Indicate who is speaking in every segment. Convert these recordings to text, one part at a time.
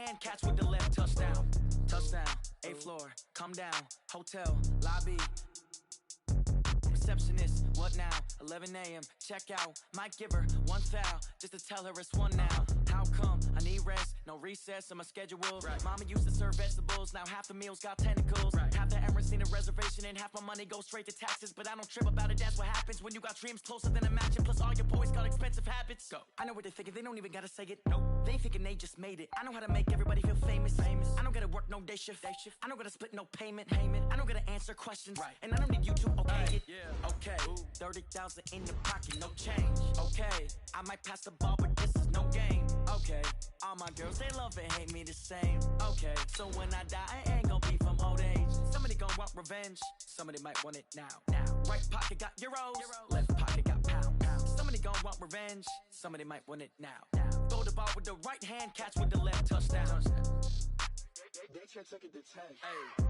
Speaker 1: hand, catch with the left, touchdown. Touchdown, 8th floor, come down, hotel, lobby. Receptionist, what now? 11 a.m., check out. Might give her one foul, just to tell her it's one now. How come? I need rest, no recess in my schedule. Right. Mama used to serve vegetables, now half the meals got tentacles. Right. Half the Emirates need a reservation and half my money goes straight to taxes. But I don't trip about it, that's what happens when you got dreams closer than a mansion. Plus all your boys got expensive habits. Go. I know what they're thinking, they don't even gotta say it. Nope. They thinking they just made it. I know how to make everybody feel famous. I don't gotta work no day shift. I don't gotta split no payment. I don't gotta answer questions. Right. And I don't need you to okay it. Yeah. Okay. 30,000 in the pocket, no change. Okay. I might pass the ball, but this is no game. Okay. All my girls, they love and hate me the same. Okay. So when I die, I ain't gonna be from old age. Somebody gonna want revenge. Somebody might want it now. Right pocket got euros. Left pocket got pounds. Somebody gonna want revenge. Somebody might want it now. Throw the ball with the right hand, catch with the left, touchdown.
Speaker 2: They can't take it to 10.
Speaker 1: Hey.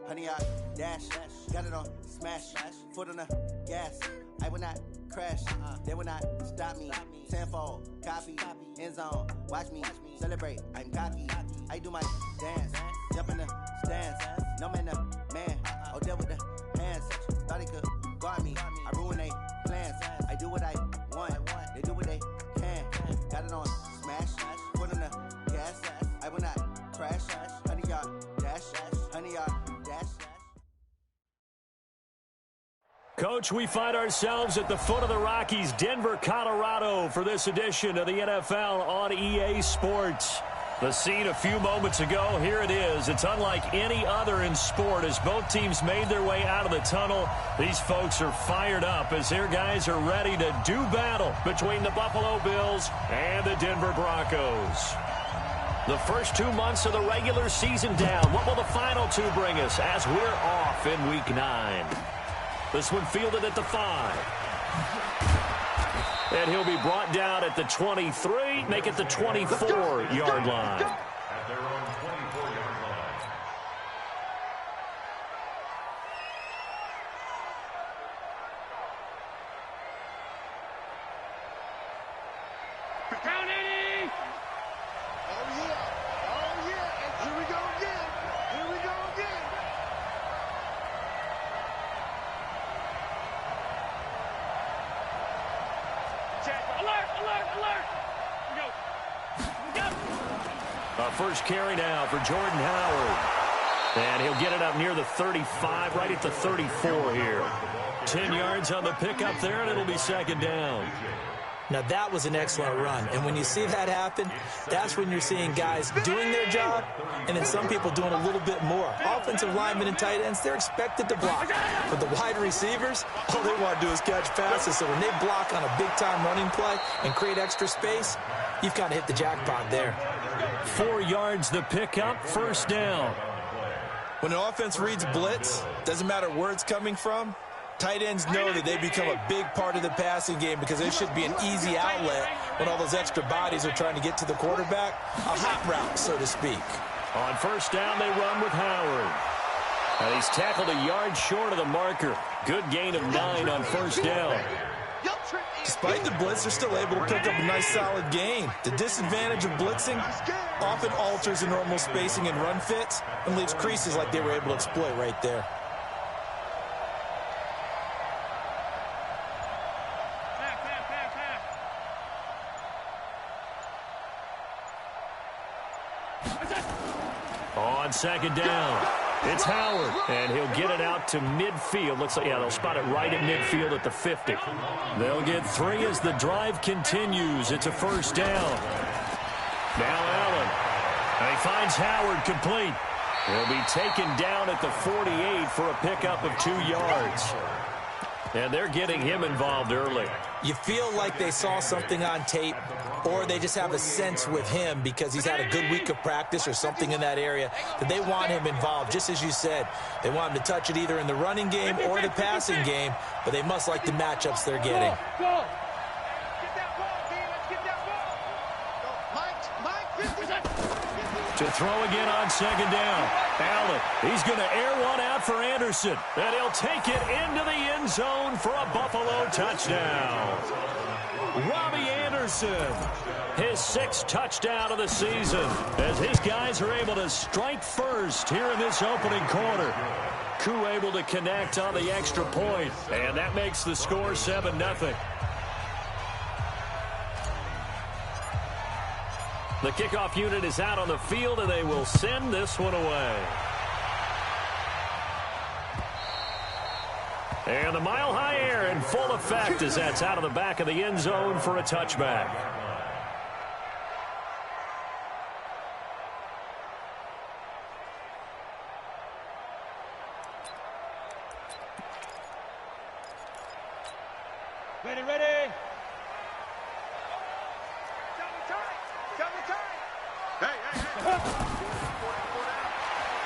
Speaker 3: Honey, I dash, got it on smash, foot on the gas. I will not crash, they will not stop me. Tenfold, copy, end zone, watch me celebrate. I'm cocky, I do my dance, jump in the stands. No man, the man, oh there with the hands. Thought he could guard me, I ruin they plans. I do what I want, they do what they can. Got it on smash, foot on the gas. I will not crash, honey, y'all dash, honey, y'all.
Speaker 4: Coach, we find ourselves at the foot of the Rockies, Denver, Colorado, for this edition of the NFL on EA Sports. The scene a few moments ago, here it is. It's unlike any other in sport as both teams made their way out of the tunnel. These folks are fired up as their guys are ready to do battle between the Buffalo Bills and the Denver Broncos. The first 2 months of the regular season down. What will the final two bring us as we're off in Week 9? This one fielded at the 5. And he'll be brought down at the 23, make it the 24-yard line.
Speaker 5: At their own 24-yard line.
Speaker 6: Count 80!
Speaker 2: Oh yeah, and here we go again.
Speaker 6: Alert!
Speaker 4: A first carry now for Jordan Howard. And he'll get it up near the 35, right at the 34 here. 10 yards on the pickup there, and it'll be second down.
Speaker 7: Now, that was an excellent run. And when you see that happen, that's when you're seeing guys doing their job and then some people doing a little bit more. Offensive linemen and tight ends, they're expected to block. But the wide receivers, all they want to do is catch passes. So when they block on a big-time running play and create extra space, you've kind of hit the jackpot there.
Speaker 4: 4 yards the pickup, first down.
Speaker 7: When an offense reads blitz, doesn't matter where it's coming from, tight ends know that they become a big part of the passing game because it should be an easy outlet when all those extra bodies are trying to get to the quarterback. A hot route, so to speak.
Speaker 4: On first down, they run with Howard. And he's tackled a yard short of the marker. Good gain of 9 on first down.
Speaker 7: Despite the blitz, they're still able to pick up a nice solid gain. The disadvantage of blitzing often alters the normal spacing and run fits and leaves creases like they were able to exploit right there.
Speaker 4: On second down, it's Howard, and he'll get it out to midfield. Looks like, yeah, they'll spot it right at midfield at the 50. They'll get 3 as the drive continues. It's a first down. Now Allen, and he finds Howard complete. He'll be taken down at the 48 for a pickup of 2 yards. And they're getting him involved early.
Speaker 7: You feel like they saw something on tape, or they just have a sense with him because he's had a good week of practice or something in that area that they want him involved. Just as you said, they want him to touch it either in the running game or the passing game, but they must like the matchups they're getting.
Speaker 4: To throw again on second down. Allen, he's going to air one out for Anderson. And he'll take it into the end zone for a Buffalo touchdown. Robbie Anderson, his 6th touchdown of the season, as his guys are able to strike first here in this opening quarter. Koo able to connect on the extra point, and that makes the score 7-0. The kickoff unit is out on the field, and they will send this one away. And the mile-high air in full effect as that's out of the back of the end zone for a touchback.
Speaker 6: Ready.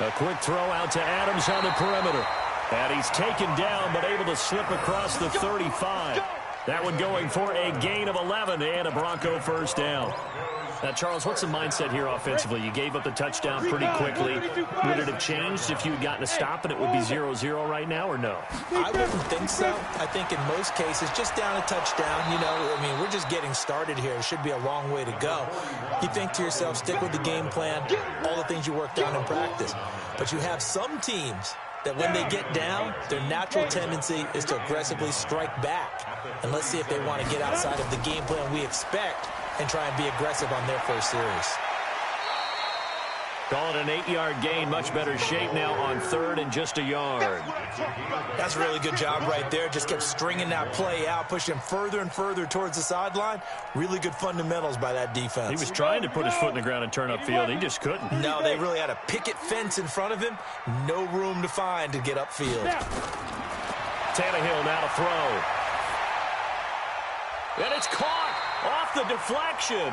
Speaker 4: A quick throw out to Adams on the perimeter. And he's taken down but able to slip across the 35. That one going for a gain of 11 and a Bronco first down. Now, Charles, what's the mindset here offensively? You gave up the touchdown pretty quickly. Would it have changed if you had gotten a stop and it would be 0-0 right now, or no?
Speaker 7: I wouldn't think so. I think in most cases, just down a touchdown, we're just getting started here. It should be a long way to go. You think to yourself, stick with the game plan, all the things you worked on in practice. But you have some teams that when they get down, their natural tendency is to aggressively strike back. And let's see if they want to get outside of the game plan we expect and try and be aggressive on their first series.
Speaker 4: Call it an 8-yard gain. Much better shape now on 3rd and just a yard.
Speaker 7: That's a really good job right there. Just kept stringing that play out, pushing him further and further towards the sideline. Really good fundamentals by that defense.
Speaker 4: He was trying to put his foot in the ground and turn upfield. He just couldn't.
Speaker 7: No, they really had a picket fence in front of him. No room to find to get upfield.
Speaker 4: Tannehill now to throw. And it's caught off the deflection.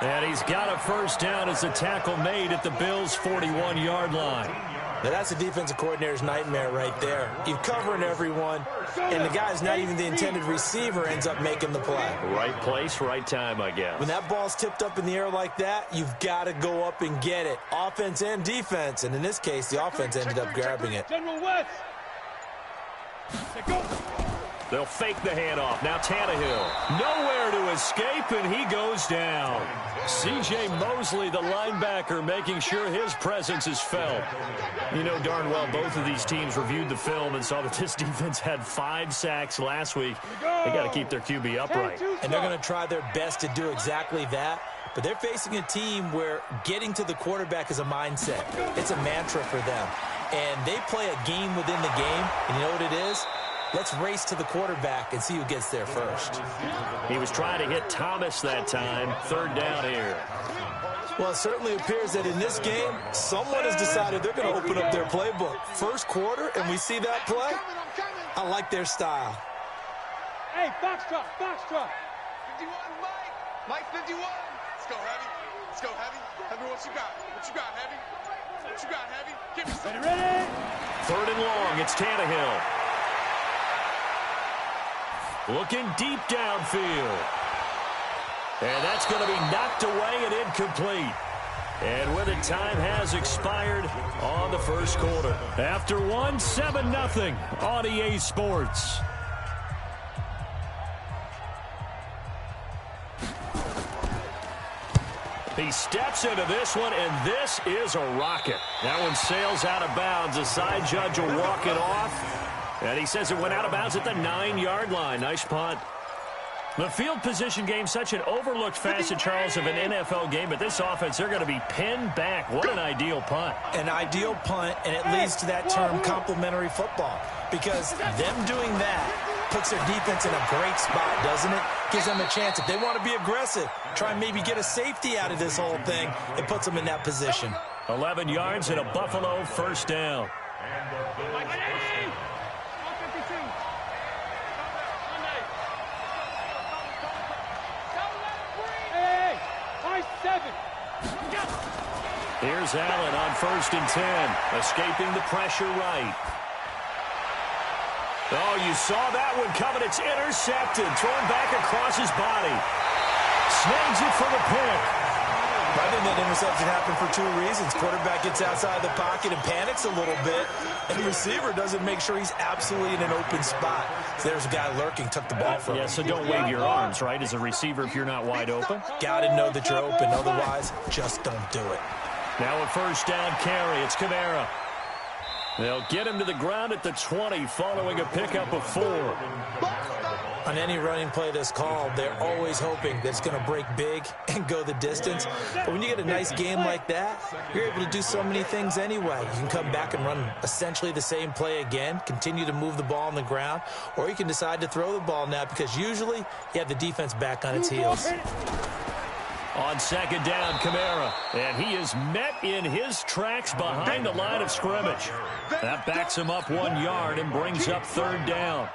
Speaker 4: And he's got a first down as the tackle made at the Bills' 41-yard line.
Speaker 7: Now that's a defensive coordinator's nightmare right there. You're covering everyone, and the guy's not even the intended receiver ends up making the play.
Speaker 4: Right place, right time, I guess.
Speaker 7: When that ball's tipped up in the air like that, you've got to go up and get it. Offense and defense, and in this case, the offense ended up grabbing it.
Speaker 6: General West. Go.
Speaker 4: They'll fake the handoff. Now Tannehill. Nowhere to escape, and he goes down. C.J. Mosley, the linebacker, making sure his presence is felt. You know darn well both of these teams reviewed the film and saw that this defense had 5 sacks last week. They got to keep their QB upright.
Speaker 7: And they're going to try their best to do exactly that. But they're facing a team where getting to the quarterback is a mindset. It's a mantra for them. And they play a game within the game. And you know what it is? Let's race to the quarterback and see who gets there first.
Speaker 4: He was trying to hit Thomas that time. 3rd down here.
Speaker 7: Well, it certainly appears that in this game, someone has decided they're going to open up their playbook. First quarter, and we see that play. I like their style.
Speaker 6: Hey, box drop.
Speaker 2: 51, Mike 51. Let's go, Heavy. Let's go, Heavy. Heavy, what you got? What you got, Heavy? What you got, Heavy? Give me some.
Speaker 6: Ready.
Speaker 4: 3rd and long. It's Tannehill. Looking deep downfield. And that's going to be knocked away and incomplete. And with it, time has expired on the first quarter. After 7-0 on EA Sports. He steps into this one, and this is a rocket. That one sails out of bounds. The side judge will walk it off. And he says it went out of bounds at the 9-yard line. Nice punt. The field position game, such an overlooked facet, Charles, of an NFL game. But this offense, they're going to be pinned back. What an ideal punt.
Speaker 7: An ideal punt, and it leads to that term complementary football. Because them doing that puts their defense in a great spot, doesn't it? Gives them a chance. If they want to be aggressive, try and maybe get a safety out of this whole thing, it puts them in that position.
Speaker 4: 11 yards and a Buffalo first down. Here's Allen on 1st and 10, escaping the pressure right. Oh, you saw that one coming. It's intercepted, thrown back across his body. Snags it for the pick.
Speaker 7: I think that interception happened for two reasons. Quarterback gets outside the pocket and panics a little bit, and the receiver doesn't make sure he's absolutely in an open spot. So there's a guy lurking, took the ball from him.
Speaker 4: Yeah, so don't wave your arms, right, as a receiver if you're not wide open.
Speaker 7: Got to know that you're open. Otherwise, just don't do it.
Speaker 4: Now a 1st down carry. It's Kamara. They'll get him to the ground at the 20 following a pickup of 4.
Speaker 7: On any running play that's called, they're always hoping that it's going to break big and go the distance. But when you get a nice game like that, you're able to do so many things anyway. You can come back and run essentially the same play again, continue to move the ball on the ground, or you can decide to throw the ball now because usually you have the defense back on its heels.
Speaker 4: On 2nd down, Kamara. And he is met in his tracks behind the line of scrimmage. That backs him up 1 yard and brings up 3rd down.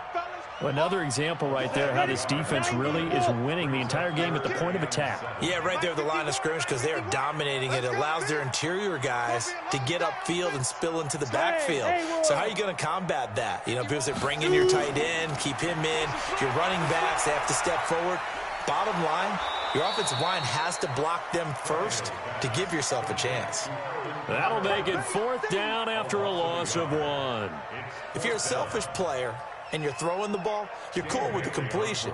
Speaker 4: Another example right there how this defense really is winning the entire game at the point of attack.
Speaker 7: Yeah, right there at the line of scrimmage because they are dominating it. It allows their interior guys to get upfield and spill into the backfield. So how are you going to combat that? You know, people say bring in your tight end, keep him in. Your running backs, they have to step forward. Bottom line, your offensive line has to block them first to give yourself a chance.
Speaker 4: That'll make it 4th down after a loss of 1.
Speaker 7: If you're a selfish player and you're throwing the ball, you're cool with the completion.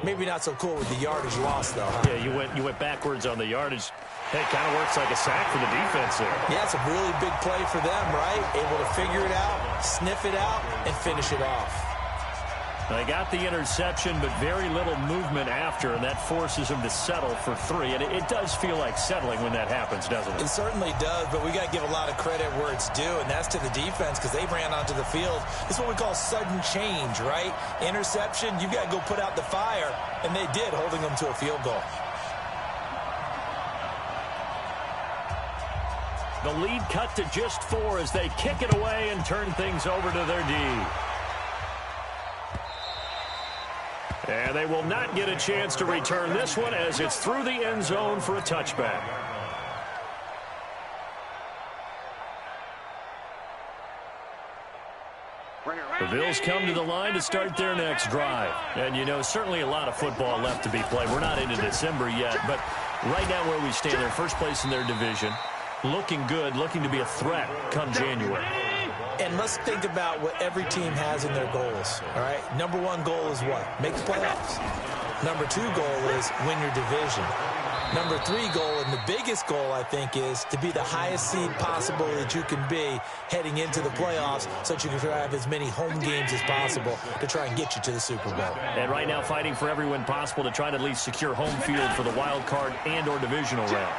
Speaker 7: Maybe not so cool with the yardage loss, though, huh?
Speaker 4: Yeah, you went backwards on the yardage. Hey, it kind of works like a sack for the defense there.
Speaker 7: Yeah, it's a really big play for them, right? Able to figure it out, sniff it out, and finish it off.
Speaker 4: They got the interception, but very little movement after, and that forces them to settle for 3. And it does feel like settling when that happens, doesn't it?
Speaker 7: It certainly does, but we got to give a lot of credit where it's due, and that's to the defense because they ran onto the field. It's what we call sudden change, right? Interception, you got to go put out the fire, and they did, holding them to a field goal.
Speaker 4: The lead cut to just 4 as they kick it away and turn things over to their D. And they will not get a chance to return this one as it's through the end zone for a touchback. The Bills come to the line to start their next drive. And, you know, certainly a lot of football left to be played. We're not into December yet, but right now where we stand, they're first place in their division. Looking good, looking to be a threat come January.
Speaker 7: And let's think about what every team has in their goals, all right? Number 1 goal is what? Make the playoffs. Number 2 goal is win your division. Number 3 goal, and the biggest goal, I think, is to be the highest seed possible that you can be heading into the playoffs so that you can have as many home games as possible to try and get you to the Super Bowl.
Speaker 4: And right now fighting for every win possible to try to at least secure home field for the wild card and or divisional round.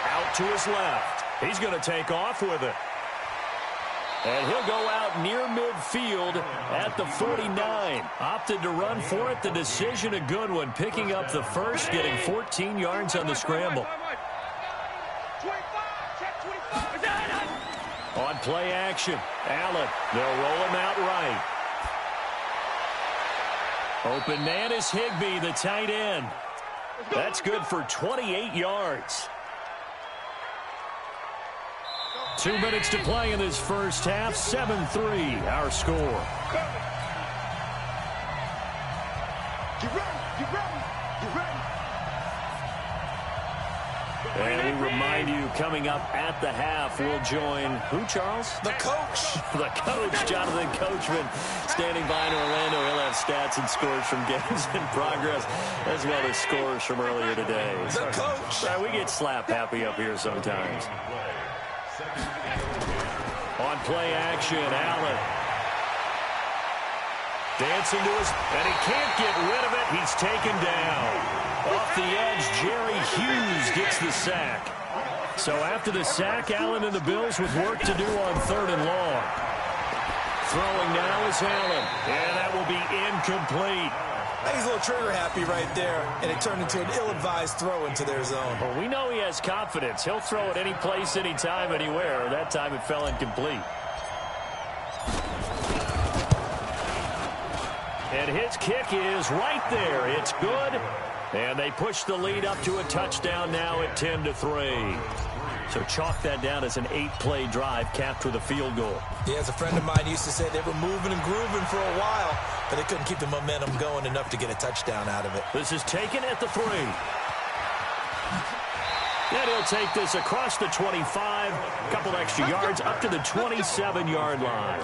Speaker 4: Out to his left. He's going to take off with it. And he'll go out near midfield at the 49. Opted to run for it. The decision a good one. Picking up the first, getting 14 yards on the scramble. On play action, Allen. They'll roll him out right. Open man is Higbee, the tight end. That's good for 28 yards. 2 minutes to play in this first half. 7-3, our score. And we remind you, coming up at the half, we'll join who, Charles?
Speaker 7: The coach.
Speaker 4: The coach, Jonathan Coachman, standing by in Orlando. He'll have stats and scores from games in progress, as well as scores from earlier today.
Speaker 7: The coach.
Speaker 4: We get slap happy up here sometimes. On play action, Allen. Dancing to his, and he can't get rid of it. He's taken down. Off the edge, Jerry Hughes gets the sack. So after the sack, Allen and the Bills with work to do on 3rd and long. Throwing now is Allen, and that will be incomplete.
Speaker 7: He's a little trigger happy right there, and it turned into an ill-advised throw into their zone.
Speaker 4: Well, we know he has confidence. He'll throw it any place, anytime, anywhere. That time it fell incomplete. And his kick is right there. It's good. And they push the lead up to a touchdown now at 10-3. So chalk that down as an 8-play drive capped with a field goal.
Speaker 7: Yeah, as a friend of mine used to say, they were moving and grooving for a while, but they couldn't keep the momentum going enough to get a touchdown out of it.
Speaker 4: This is taken at the 3. And he'll take this across the 25, a couple extra yards up to the 27-yard line.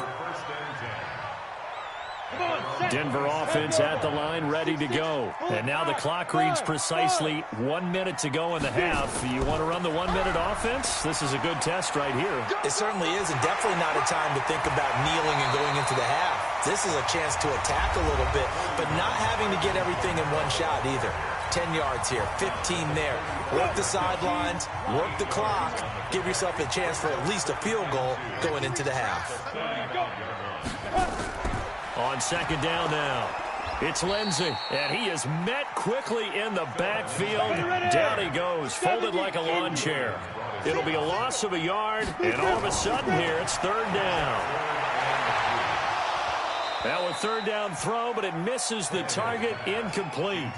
Speaker 4: Denver offense at the line, ready to go. And now the clock reads precisely 1 minute to go in the half. You want to run the 1-minute offense? This is a good test right here.
Speaker 7: It certainly is, and definitely not a time to think about kneeling and going into the half. This is a chance to attack a little bit, but not having to get everything in one shot either. 10 yards here, 15 there. Work the sidelines, work the clock, give yourself a chance for at least a field goal going into the half.
Speaker 4: On second down now, it's Lindsey, and he is met quickly in the backfield. Down he goes, folded like a lawn chair. It'll be a loss of a yard, and all of a sudden here, it's third down. Now a third down throw, but it misses the target, incomplete.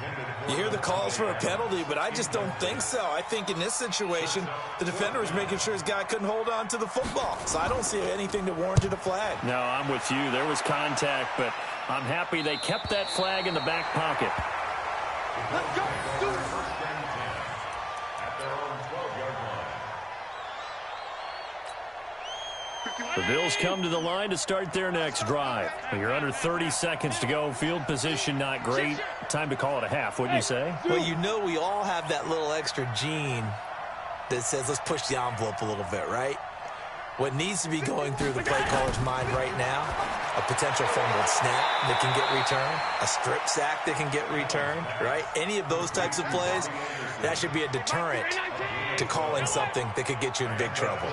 Speaker 7: You hear the calls for a penalty, but I just don't think so. I think in this situation, the defender was making sure his guy couldn't hold on to the football. So I don't see anything that warranted a flag.
Speaker 4: No, I'm with you. There was contact, but I'm happy they kept that flag in the back pocket.
Speaker 2: Let's go. Do it.
Speaker 4: The Bills come to the line to start their next drive. You're under 30 seconds to go. Field position not great. Time to call it a half, wouldn't you say?
Speaker 7: Well, you know we all have that little extra gene that says let's push the envelope a little bit, right? What needs to be going through the play caller's mind right now, a potential fumbled snap that can get returned, a strip sack that can get returned, right? Any of those types of plays, that should be a deterrent to calling something that could get you in big trouble.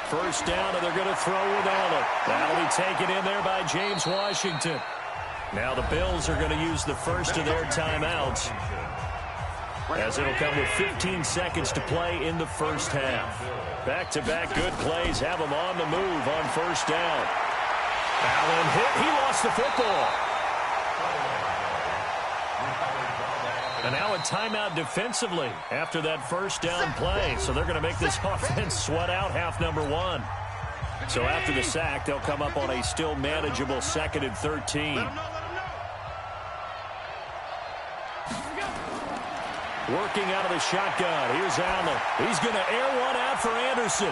Speaker 4: First down, and they're going to throw without it. That'll be taken in there by James Washington. Now the Bills are going to use the first of their timeouts, as it'll come with 15 seconds to play in the first half. Back-to-back good plays have them on the move on first down. Allen hit. He lost the football. And now a timeout defensively after that first down play. So they're going to make this offense sweat out half number 1. So after the sack, they'll come up on a still manageable 2nd and 13. Working out of the shotgun. Here's Allen. He's going to air one out for Anderson.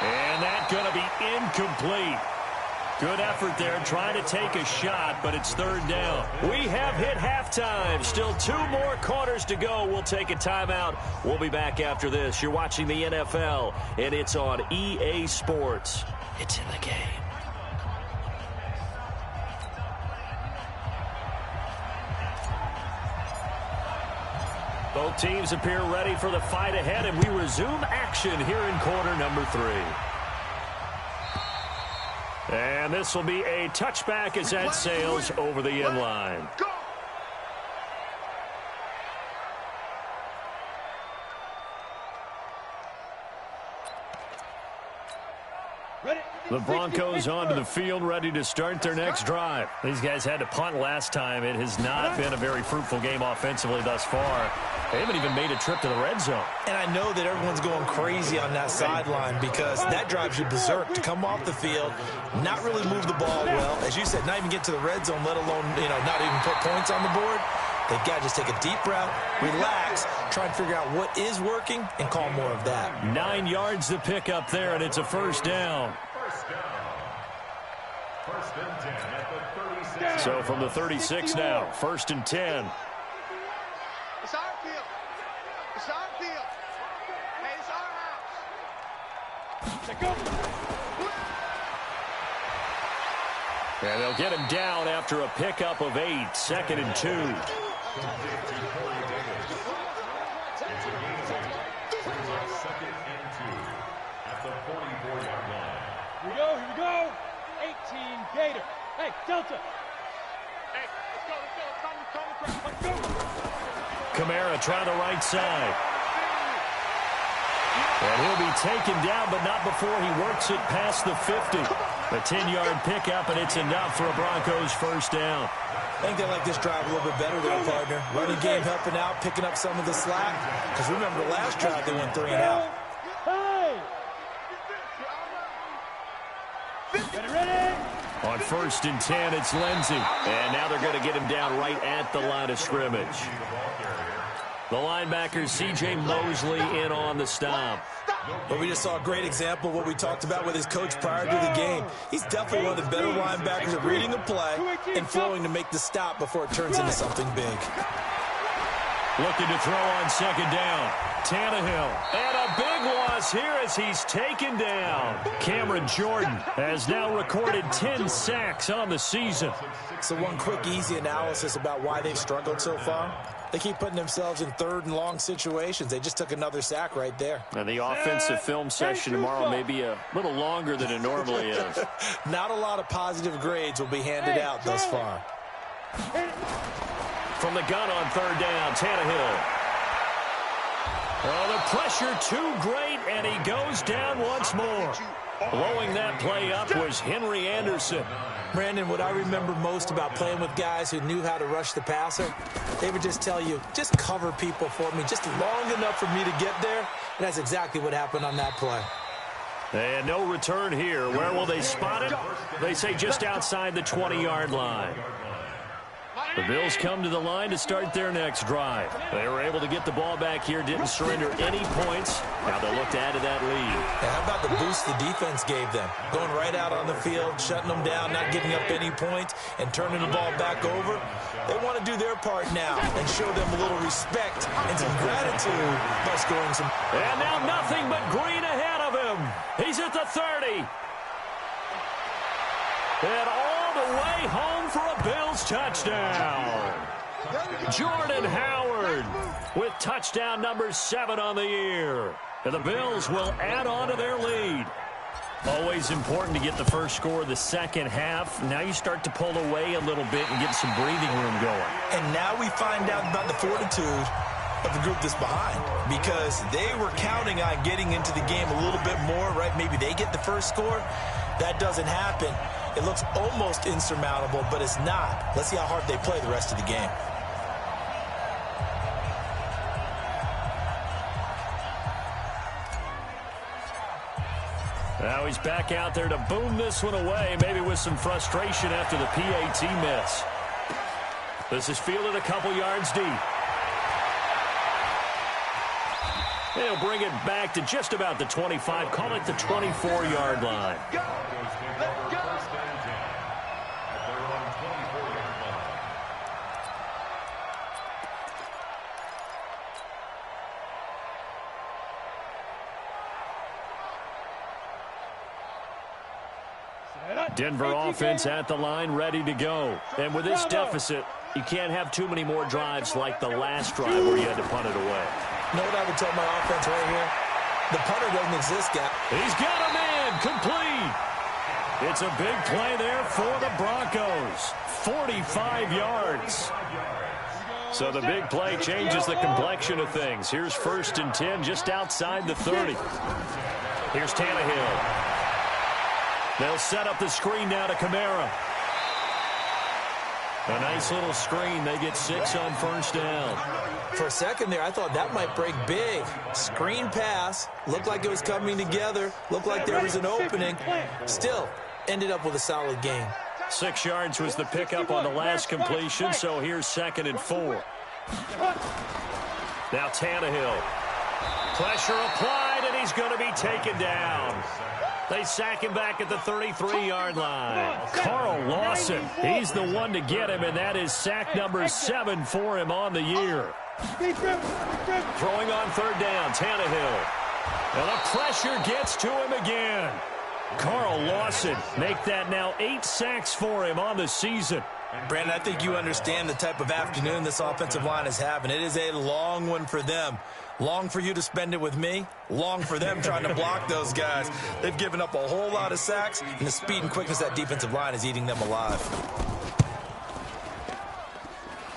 Speaker 4: And that's going to be incomplete. Good effort there, trying to take a shot, but it's third down. We have hit halftime. Still 2 more quarters to go. We'll take a timeout. We'll be back after this. You're watching the NFL, and it's on EA Sports. It's in the game. Both teams appear ready for the fight ahead, and we resume action here in quarter number 3. And this will be a touchback as that sails over the end line. The Broncos onto the field, ready to start their next drive. These guys had to punt last time. It has not been a very fruitful game offensively thus far. They haven't even made a trip to the red zone. And I know that everyone's going crazy on that sideline because that drives you berserk to come off the field, not really move the ball well. As you said, not even get to the red zone, let alone, not even put points on the board. They've got to just take a deep breath, relax, try and figure out what is working, and call more of that. 9 yards to pick up there, and it's a first down.
Speaker 5: First and 10 at the 36.
Speaker 4: So from the 36 now, 1st and 10.
Speaker 2: It's our field. It's our field. Hey, it's our house.
Speaker 4: And they'll get him down after a pickup of 8, 2nd and 2.
Speaker 5: It's a game change. 2nd and 2 at the 44-yard line.
Speaker 6: Here we go. 18 Gator. Hey, Delta.
Speaker 2: Hey, let's go.
Speaker 4: Kamara trying the right side. And he'll be taken down, but not before he works it past the 50. A 10-yard pickup, and it's enough for a Broncos first down.
Speaker 7: I think they like this drive a little bit better there, partner. Running game helping out, picking up some of the slack. Because remember, the last drive they went 3 and out.
Speaker 6: Ready?
Speaker 4: On 1st and 10, it's Lindsey. And now they're going to get him down right at the line of scrimmage. The linebacker, C.J. Mosley, in on the stop.
Speaker 7: But we just saw a great example of what we talked about with his coach prior to the game. He's definitely one of the better linebackers at reading a play and flowing to make the stop before it turns into something big.
Speaker 4: Looking to throw on 2nd down. Tannehill. And a big loss here as he's taken down. Cameron Jordan has now recorded 10 sacks on the season.
Speaker 7: So one quick, easy analysis about why they've struggled so far. They keep putting themselves in 3rd and long situations. They just took another sack right there.
Speaker 4: And the offensive film session tomorrow may be a little longer than it normally is.
Speaker 7: Not a lot of positive grades will be handed out thus far.
Speaker 4: From the gun on 3rd down, Tannehill. Oh, the pressure too great, and he goes down once more. Blowing that play up was Henry Anderson.
Speaker 7: Brandon, what I remember most about playing with guys who knew how to rush the passer, they would just tell you, just cover people for me, just long enough for me to get there. And that's exactly what happened on that play.
Speaker 4: And no return here. Where will they spot it? They say just outside the 20-yard line. The Bills come to the line to start their next drive. They were able to get the ball back here, didn't surrender any points. Now they look to add to that lead.
Speaker 7: Yeah, how about the boost the defense gave them? Going right out on the field, shutting them down, not giving up any points, and turning the ball back over. They want to do their part now and show them a little respect and some gratitude by scoring some.
Speaker 4: And now nothing but green ahead of him. He's at the 30. And all the way home for a Bills touchdown. Jordan Howard with touchdown number 7 on the year. And the Bills will add on to their lead. Always important to get the first score of the second half. Now you start to pull away a little bit and get some breathing room going.
Speaker 7: And now we find out about the fortitude of the group that's behind, because they were counting on getting into the game a little bit more, right? Maybe they get the first score. That doesn't happen. It looks almost insurmountable, but it's not. Let's see how hard they play the rest of the game.
Speaker 4: Now he's back out there to boom this one away, maybe with some frustration after the PAT miss. This is fielded a couple yards deep. They'll bring it back to just about the 25, call it the 24-yard line. Denver offense at the line, ready to go. And with this deficit, you can't have too many more drives like the last drive where you had to punt it away.
Speaker 7: You know what I would tell my offense right here? The punter doesn't exist, guy.
Speaker 4: He's got a man, complete. It's a big play there for the Broncos. 45 yards. So the big play changes the complexion of things. Here's 1st and 10 just outside the 30. Here's Tannehill. They'll set up the screen now to Kamara. A nice little screen. They get 6 on 1st down.
Speaker 7: For a second there, I thought that might break big. Screen pass. Looked like it was coming together. Looked like there was an opening. Still, ended up with a solid gain.
Speaker 4: 6 yards was the pickup on the last completion, so here's 2nd and 4. Now Tannehill. Pressure applied, and he's going to be taken down. They sack him back at the 33-yard line. Carl Lawson, he's the one to get him, and that is sack number 7 for him on the year. Throwing on 3rd down, Tannehill. And the pressure gets to him again. Carl Lawson, make that now 8 sacks for him on the season.
Speaker 7: Brandon, I think you understand the type of afternoon this offensive line is having. It is a long one for them. Long for you to spend it with me. Long for them trying to block those guys. They've given up a whole lot of sacks, and the speed and quickness of that defensive line is eating them alive.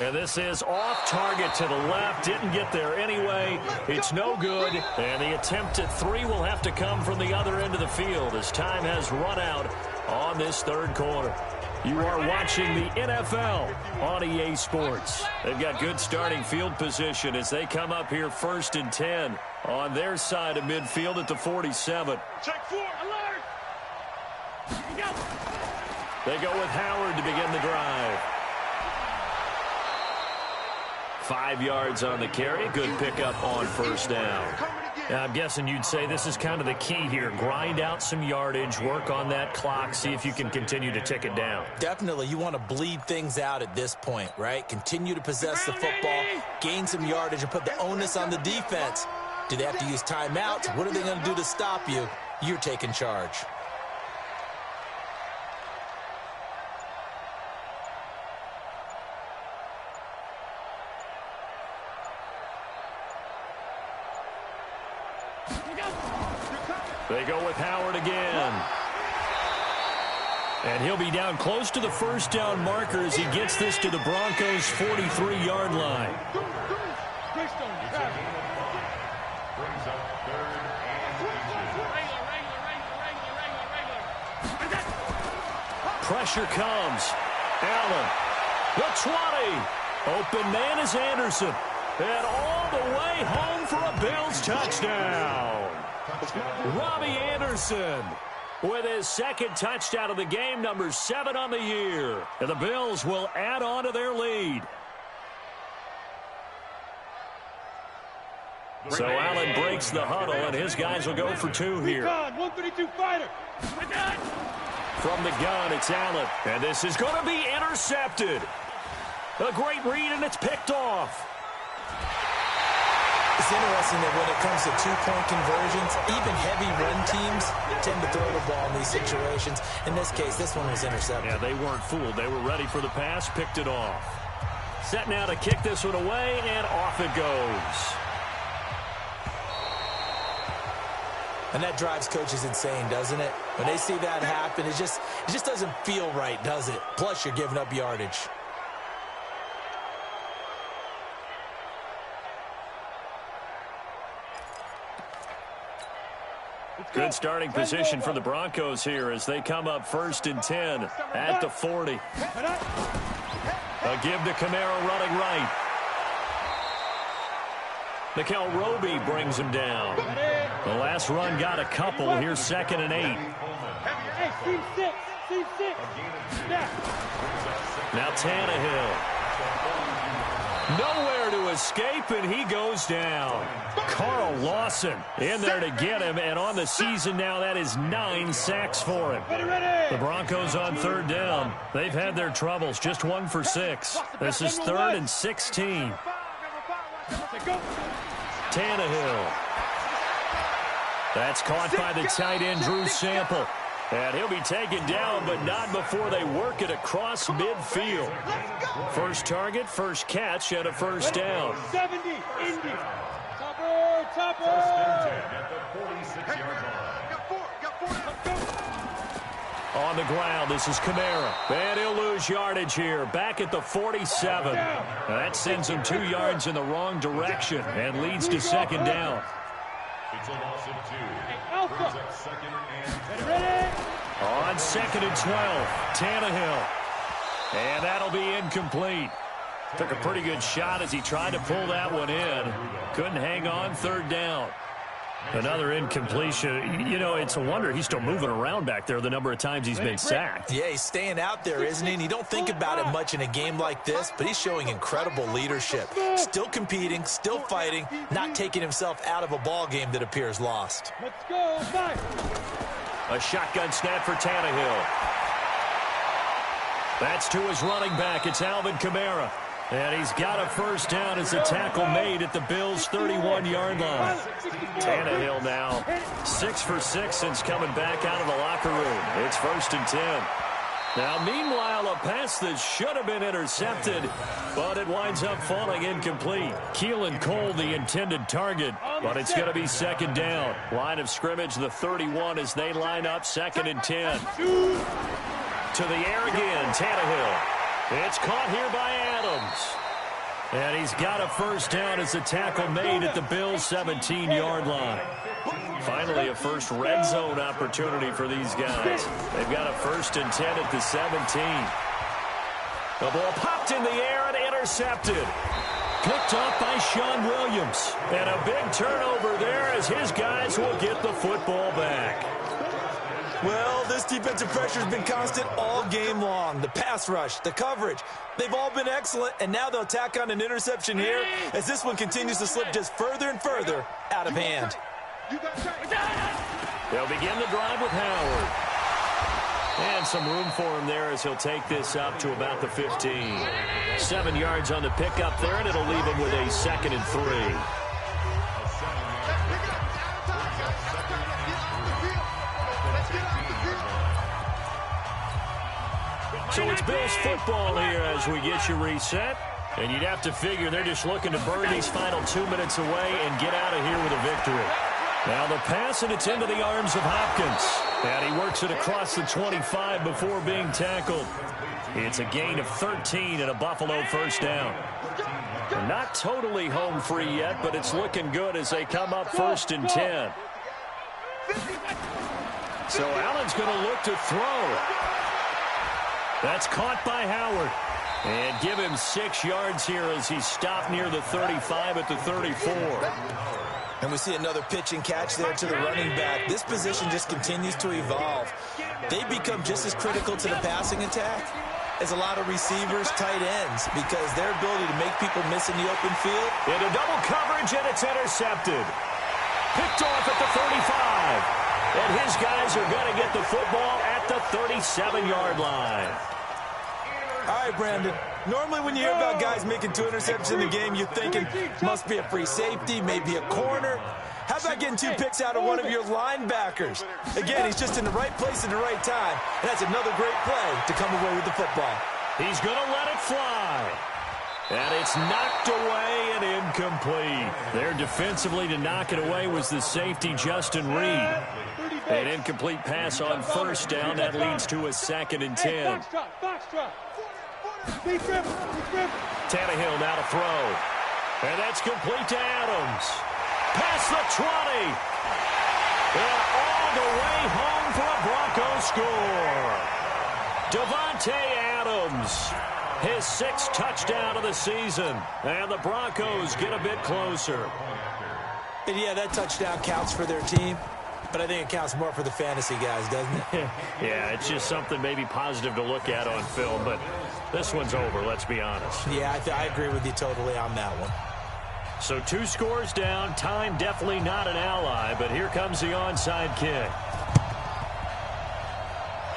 Speaker 4: And this is off target to the left. Didn't get there anyway. It's no good. And the attempt at 3 will have to come from the other end of the field as time has run out on this third quarter. You are watching the NFL on EA Sports. They've got good starting field position as they come up here 1st and 10 on their side of midfield at the 47.
Speaker 6: Check 4, alert! Go!
Speaker 4: They go with Howard to begin the drive. 5 yards on the carry. Good pickup on first down. I'm guessing you'd say this is kind of the key here. Grind out some yardage, work on that clock, see if you can continue to tick it down.
Speaker 7: Definitely. You want to bleed things out at this point, right? Continue to possess the football, gain some yardage, and put the onus on the defense. Do they have to use timeouts? What are they going to do to stop you? You're taking charge.
Speaker 4: They go with Howard again. And he'll be down close to the first down marker as he gets this to the Broncos' 43-yard line. Pressure comes. Allen, the 20. Open man is Anderson. And all the way home for a Bills touchdown. Robbie Anderson with his second touchdown of the game, number 7 on the year. And the Bills will add on to their lead. So Allen breaks the huddle, and his guys will go for 2 here.
Speaker 6: 132 fighter.
Speaker 4: From the gun, it's Allen. And this is going to be intercepted. A great read, and it's picked off.
Speaker 7: It's interesting that when it comes to two-point conversions, even heavy run teams tend to throw the ball in these situations. In this case, this one was intercepted.
Speaker 4: Yeah, they weren't fooled. They were ready for the pass, picked it off. Set now to kick this one away, and off it goes.
Speaker 7: And that drives coaches insane, doesn't it? When they see that happen, it just doesn't feel right, does it? Plus, you're giving up yardage.
Speaker 4: Good starting position for the Broncos here as they come up 1st and 10 at the 40. A give to Kamara running right. Mikel Roby brings him down. The last run got a couple. Here's 2nd and 8.
Speaker 6: Hey, C6.
Speaker 4: Now Tannehill. Nowhere to escape, and he goes down. Carl Lawson in there to get him, and on the season now, that is 9 sacks for him. The Broncos on 3rd down. They've had their troubles, just 1 for 6. This is 3rd and 16. Tannehill. That's caught by the tight end, Drew Sample. And he'll be taken down, but not before they work it across midfield. First target, first catch, and a first down.
Speaker 6: 70, Indy. Topper.
Speaker 5: At the 46-yard line.
Speaker 4: On the ground, this is Kamara. And he'll lose yardage here, back at the 47. That sends him 2 yards in the wrong direction and leads to 2nd down.
Speaker 5: It's a loss of 2.
Speaker 6: Alpha.
Speaker 5: Brings up 2nd and
Speaker 6: Ready?
Speaker 4: On 2nd and 12, Tannehill. And that'll be incomplete. Took a pretty good shot as he tried to pull that one in. Couldn't hang on, 3rd down. Another incompletion. You know, it's a wonder he's still moving around back there the number of times he's been sacked.
Speaker 7: Yeah, he's staying out there, isn't he? And you don't think about it much in a game like this, but he's showing incredible leadership. Still competing, still fighting, not taking himself out of a ball game that appears lost.
Speaker 6: Let's go. 5.
Speaker 4: A shotgun snap for Tannehill. That's to his running back. It's Alvin Kamara. And he's got a first down as a tackle made at the Bills' 31-yard line. Tannehill now 6 for 6 since coming back out of the locker room. It's 1st and 10. Now, meanwhile, a pass that should have been intercepted, but it winds up falling incomplete. Keelan Cole, the intended target, but it's going to be 2nd down. Line of scrimmage, the 31 as they line up 2nd and 10. To the air again, Tannehill. It's caught here by Adams. And he's got a first down as a tackle made at the Bills' 17-yard line. Finally, a first red zone opportunity for these guys. They've got a 1st and 10 at the 17. The ball popped in the air and intercepted. Picked off by Sean Williams. And a big turnover there as his guys will get the football back.
Speaker 7: Well, this defensive pressure has been constant all game long. The pass rush, the coverage, they've all been excellent, and now they'll tack on an interception here as this one continues to slip just further and further out of hand.
Speaker 4: They'll begin the drive with Howard. And some room for him there as he'll take this up to about the 15. 7 yards on the pickup there, and it'll leave him with a 2nd and 3. So it's Bills football here as we get you reset. And you'd have to figure they're just looking to burn these final 2 minutes away and get out of here with a victory. Now the pass, and it's into the arms of Hopkins. And he works it across the 25 before being tackled. It's a gain of 13 and a Buffalo first down. They're not totally home free yet, but it's looking good as they come up 1st and 10. So Allen's going to look to throw. That's caught by Howard. And give him 6 yards here as he's stopped near the 35 at the 34.
Speaker 7: And we see another pitch and catch there to the running back. This position just continues to evolve. They become just as critical to the passing attack as a lot of receivers, tight ends, because their ability to make people miss in the open field.
Speaker 4: Into double coverage, and it's intercepted. Picked off at the 35. And his guys are going to get the football at the 37-yard line.
Speaker 7: All right, Brandon. Normally when you hear about guys making 2 interceptions in the game, you're thinking must be a free safety, maybe a corner. How about getting 2 picks out of one of your linebackers? Again, he's just in the right place at the right time. And that's another great play to come away with the football.
Speaker 4: He's going to let it fly. And it's knocked away and incomplete. There defensively to knock it away was the safety, Justin Reed. An incomplete pass on first down. That leads to a 2nd and 10. Tannehill now to throw. And that's complete to Adams. Past the 20. And all the way home for a Broncos score. Davante Adams. His 6th touchdown of the season. And the Broncos get a bit closer.
Speaker 7: And yeah, that touchdown counts for their team. But I think it counts more for the fantasy guys, doesn't it?
Speaker 4: Yeah, it's just something maybe positive to look at on film. But this one's over, let's be honest.
Speaker 7: Yeah, I agree with you totally on that one.
Speaker 4: So 2 scores down. Time definitely not an ally. But here comes the onside kick.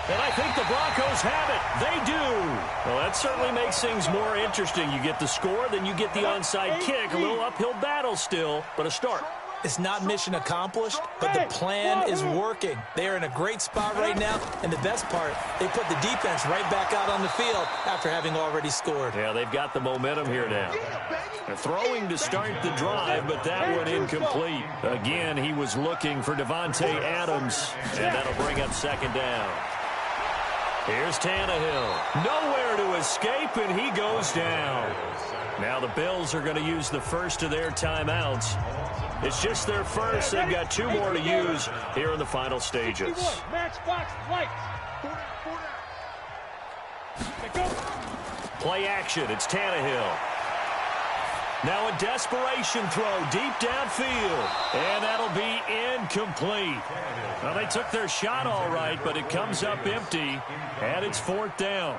Speaker 4: And I think the Broncos have it. They do. Well, that certainly makes things more interesting. You get the score, then you get the onside kick. A little uphill battle still, but a start.
Speaker 7: It's not mission accomplished, but the plan is working. They are in a great spot right now, and the best part, they put the defense right back out on the field after having already scored.
Speaker 4: Yeah, they've got the momentum here now. They're throwing to start the drive, but that one incomplete. Again, he was looking for Davante Adams, and that'll bring up 2nd down. Here's Tannehill. Nowhere to escape, and he goes down. Now the Bills are going to use the first of their timeouts. It's just their first. They've got 2 more to use here in the final stages. Play action. It's Tannehill. Now a desperation throw deep downfield. And that'll be incomplete. Well, they took their shot all right, but it comes up empty. And it's 4th down.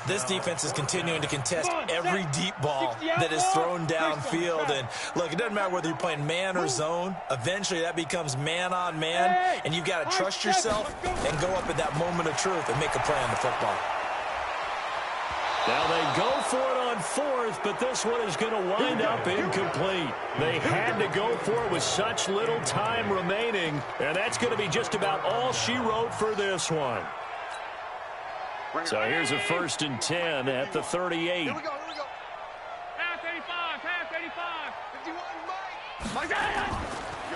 Speaker 7: This defense is continuing to contest every deep ball that is thrown downfield. And, look, it doesn't matter whether you're playing man or zone. Eventually, that becomes man-on-man, and you've got to trust yourself and go up at that moment of truth and make a play on the football.
Speaker 4: Now they go for it on 4th, but this one is going to wind up incomplete. They had to go for it with such little time remaining, and that's going to be just about all she wrote for this one. So here's a 1st and 10 at the 38.
Speaker 6: Here we go. Pass 85, pass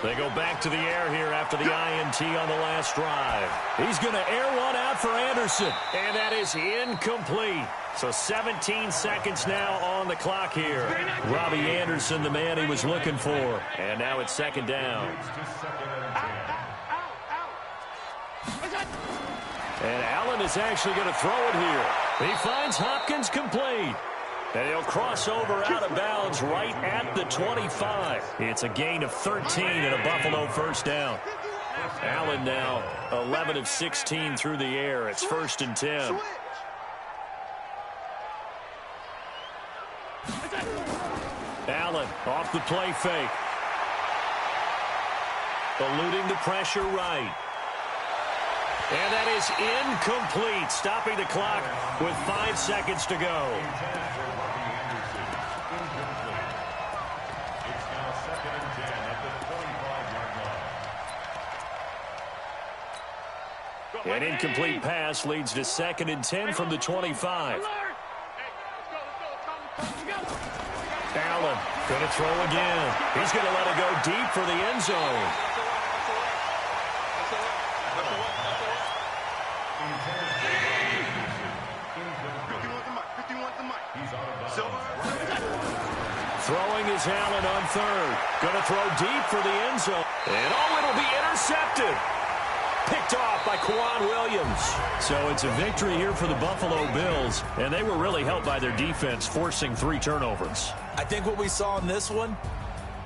Speaker 4: They go back to the air here after the INT on the last drive. He's going to air one out for Anderson, and that is incomplete. So 17 seconds now on the clock here. Robbie Anderson, the man he was looking for. And now it's second down. And Allen is actually going to throw it here. He finds Hopkins complete. And he'll cross over out of bounds right at the 25. It's a gain of 13 and a Buffalo first down. Allen now 11 of 16 through the air. It's 1st and 10. Allen off the play fake. Eluding the pressure right. And that is incomplete, stopping the clock with 5 seconds to go.
Speaker 5: It's now 2nd and 10 at the 25-yard line.
Speaker 4: An incomplete pass leads to 2nd and 10 from the 25. Allen going to throw again. He's going to let it go deep for the end zone. Throwing is Allen on 3rd. Going to throw deep for the end zone. And it'll be intercepted. Picked off by Quan Williams. So it's a victory here for the Buffalo Bills, and they were really helped by their defense, forcing 3 turnovers.
Speaker 7: I think what we saw in this one,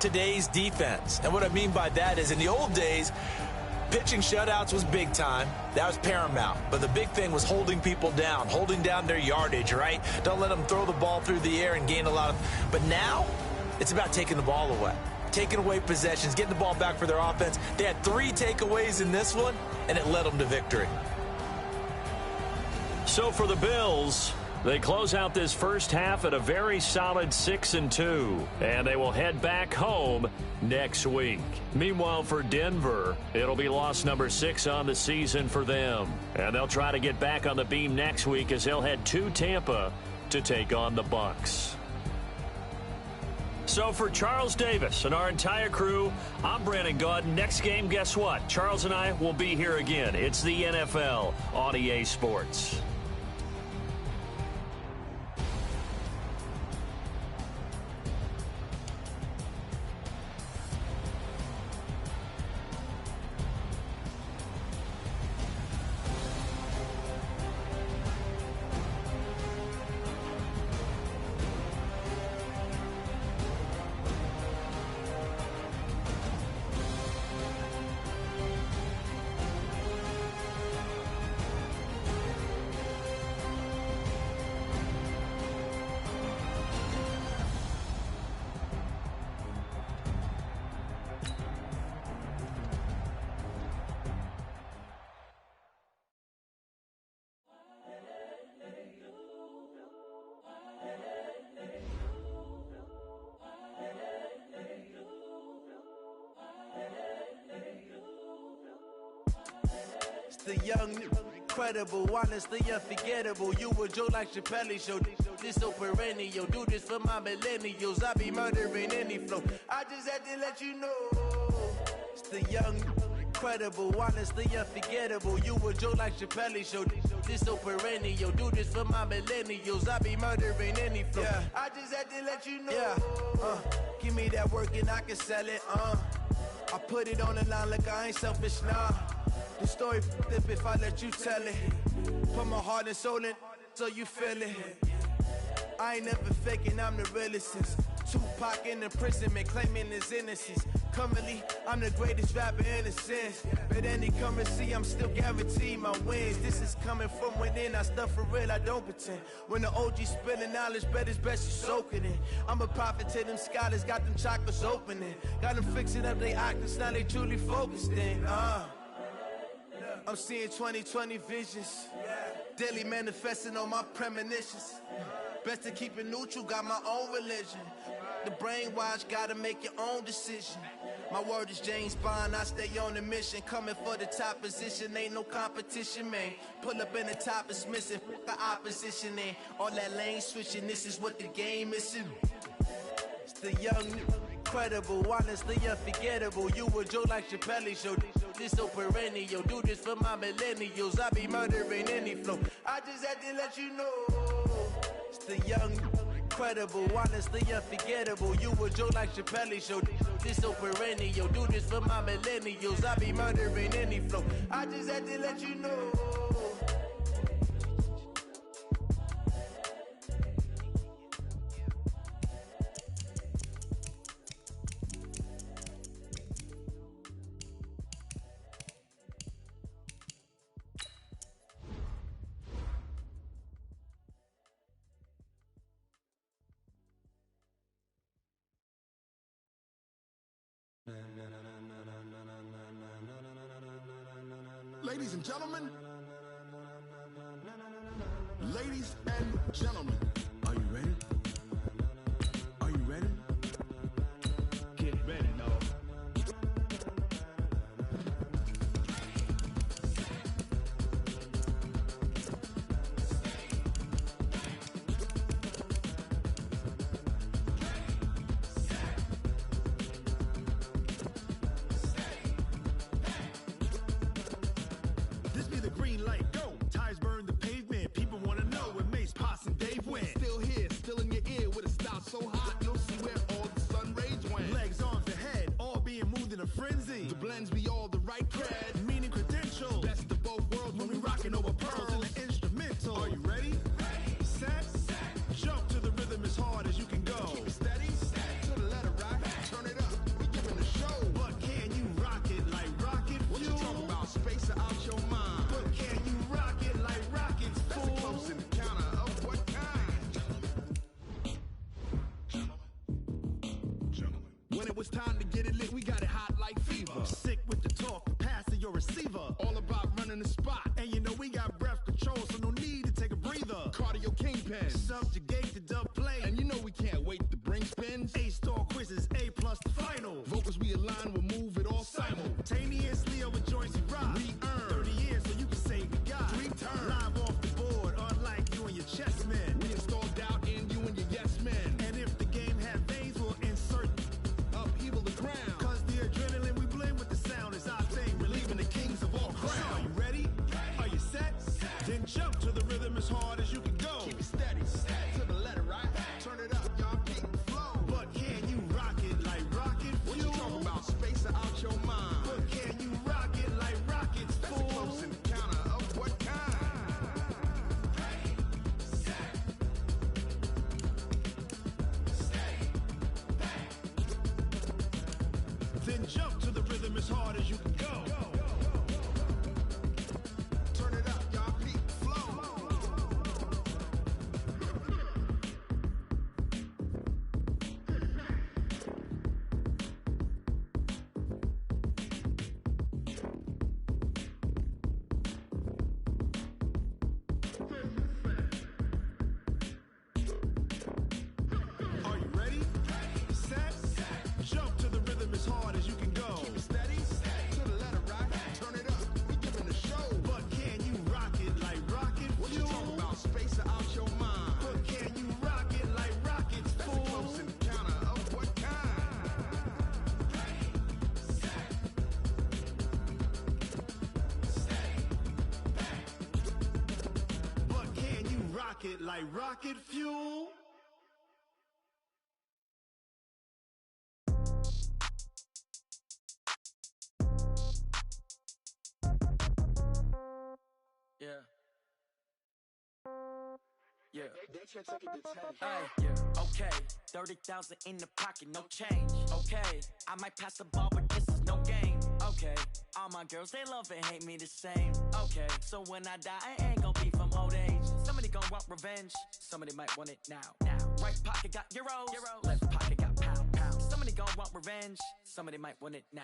Speaker 7: today's defense. And what I mean by that is in the old days, pitching shutouts was big time. That was paramount. But the big thing was holding people down, holding down their yardage, right? Don't let them throw the ball through the air and gain a lot of... But now, it's about taking the ball away. Taking away possessions, getting the ball back for their offense. They had 3 takeaways in this one, and it led them to victory.
Speaker 4: So for the Bills, they close out this first half at a very solid 6-2, and they will head back home next week. Meanwhile, for Denver, it'll be loss number 6 on the season for them, and they'll try to get back on the beam next week as they'll head to Tampa to take on the Bucs. So for Charles Davis and our entire crew, I'm Brandon Gaudin. Next game, guess what? Charles and I will be here again. It's the NFL on EA Sports.
Speaker 3: The young, incredible, honestly unforgettable. You a Joe like Chappelle show. This so perennial. Do this for my millennials. I be murdering any flow. I just had to let you know. It's the young, incredible, honestly unforgettable. You a Joe like Chappelle show. This so perennial. Do this for my millennials. I be murdering any flow. Yeah. I just had to let you know. Yeah. Give me that work and I can sell it. I put it on the line like I ain't selfish, nah. The story flip if I let you tell it. Put my heart and soul in so you feel it. I ain't never faking, I'm the realest since Tupac in the imprisonment, claiming his innocence. Currently, I'm the greatest rapper in a sense. But any currency, I'm still guaranteed my wins. This is coming from within, I stuff for real, I don't pretend. When the OG spilling knowledge, bet it's best you soak it in. I'm a prophet to them scholars, got them chakras opening. Got them fixing up they octaves, now they truly focused in. I'm seeing 2020 visions. Daily manifesting on my premonitions. Best to keep it neutral, got my own religion. The brainwash, gotta make your own decision. My word is James Bond, I stay on the mission. Coming for the top position, ain't no competition, man. Pull up in the top, it's missing, the opposition in. All that lane switching, this is what the game is in. It's
Speaker 8: the young, incredible, honestly unforgettable. You a joke like Chappelle Show. This so perennial. Do this for my millennials. I be murdering any flow. I just had to let you know. It's the young, incredible, honestly unforgettable. You a joke like Chappelle Show. This so perennial. Do this for my millennials. I be murdering any flow. I just had to let you know.
Speaker 9: Ladies and gentlemen, ladies and gentlemen, are you ready? Are you ready? Get ready, y'all. Time to get it lit, we got it hot like fever. Sick with the talk, pass to your receiver. All about running the spot, and you know we got breath control, so no need to take a breather. Cardio kingpin, subjugate the dub play, and you know we can't wait to bring spins. A-star quizzes, A+ the final. Vocals we align, we'll move it all simultaneously over joints we rock. We earn 30 years, so you can say we got 3 turns. Live off the board, unlike you and your chess men. We install doubt in you and your yes men. And if the game had veins, we'll insert upheaval the ground. Cause the adrenaline we blend with the sound is our thing, relieving the kings of all crowns. So are you ready? Are you set? Then jump to the rhythm as hard as you can go. Keep it steady, to the letter, right? Turn it up, y'all, keep the flow. But can you rock it like rocket fuel? What you talking about? Space out your mind. But can you rock it like rockets, fool? That's a close encounter of what kind? Ready, set, steady, back. Then jump to the rhythm as hard as you can go. Turn it up, y'all, peak flow. Are you ready? Set, jump to the rhythm as hard as you can go. Keep it steady, to the letter, right? Turn it up, we giving the show. But can you rock it like rocket fuel? What you talking about? Space out your mind. But can you rock it like rockets, fool? That's a close encounter of what kind? Ready, set, steady, back. But can you rock it like rocket fuel?
Speaker 1: Yeah. Yeah. Hey, yeah. Okay. 30,000 in the pocket, no change. Okay. I might pass the ball, but this is no game. Okay. All my girls, they love and hate me the same. Okay. So when I die, I ain't gonna be from old age. Somebody gonna want revenge. Somebody might want it now. Right pocket got euros. Left pocket got pounds. Somebody gonna want revenge. Somebody might want it now.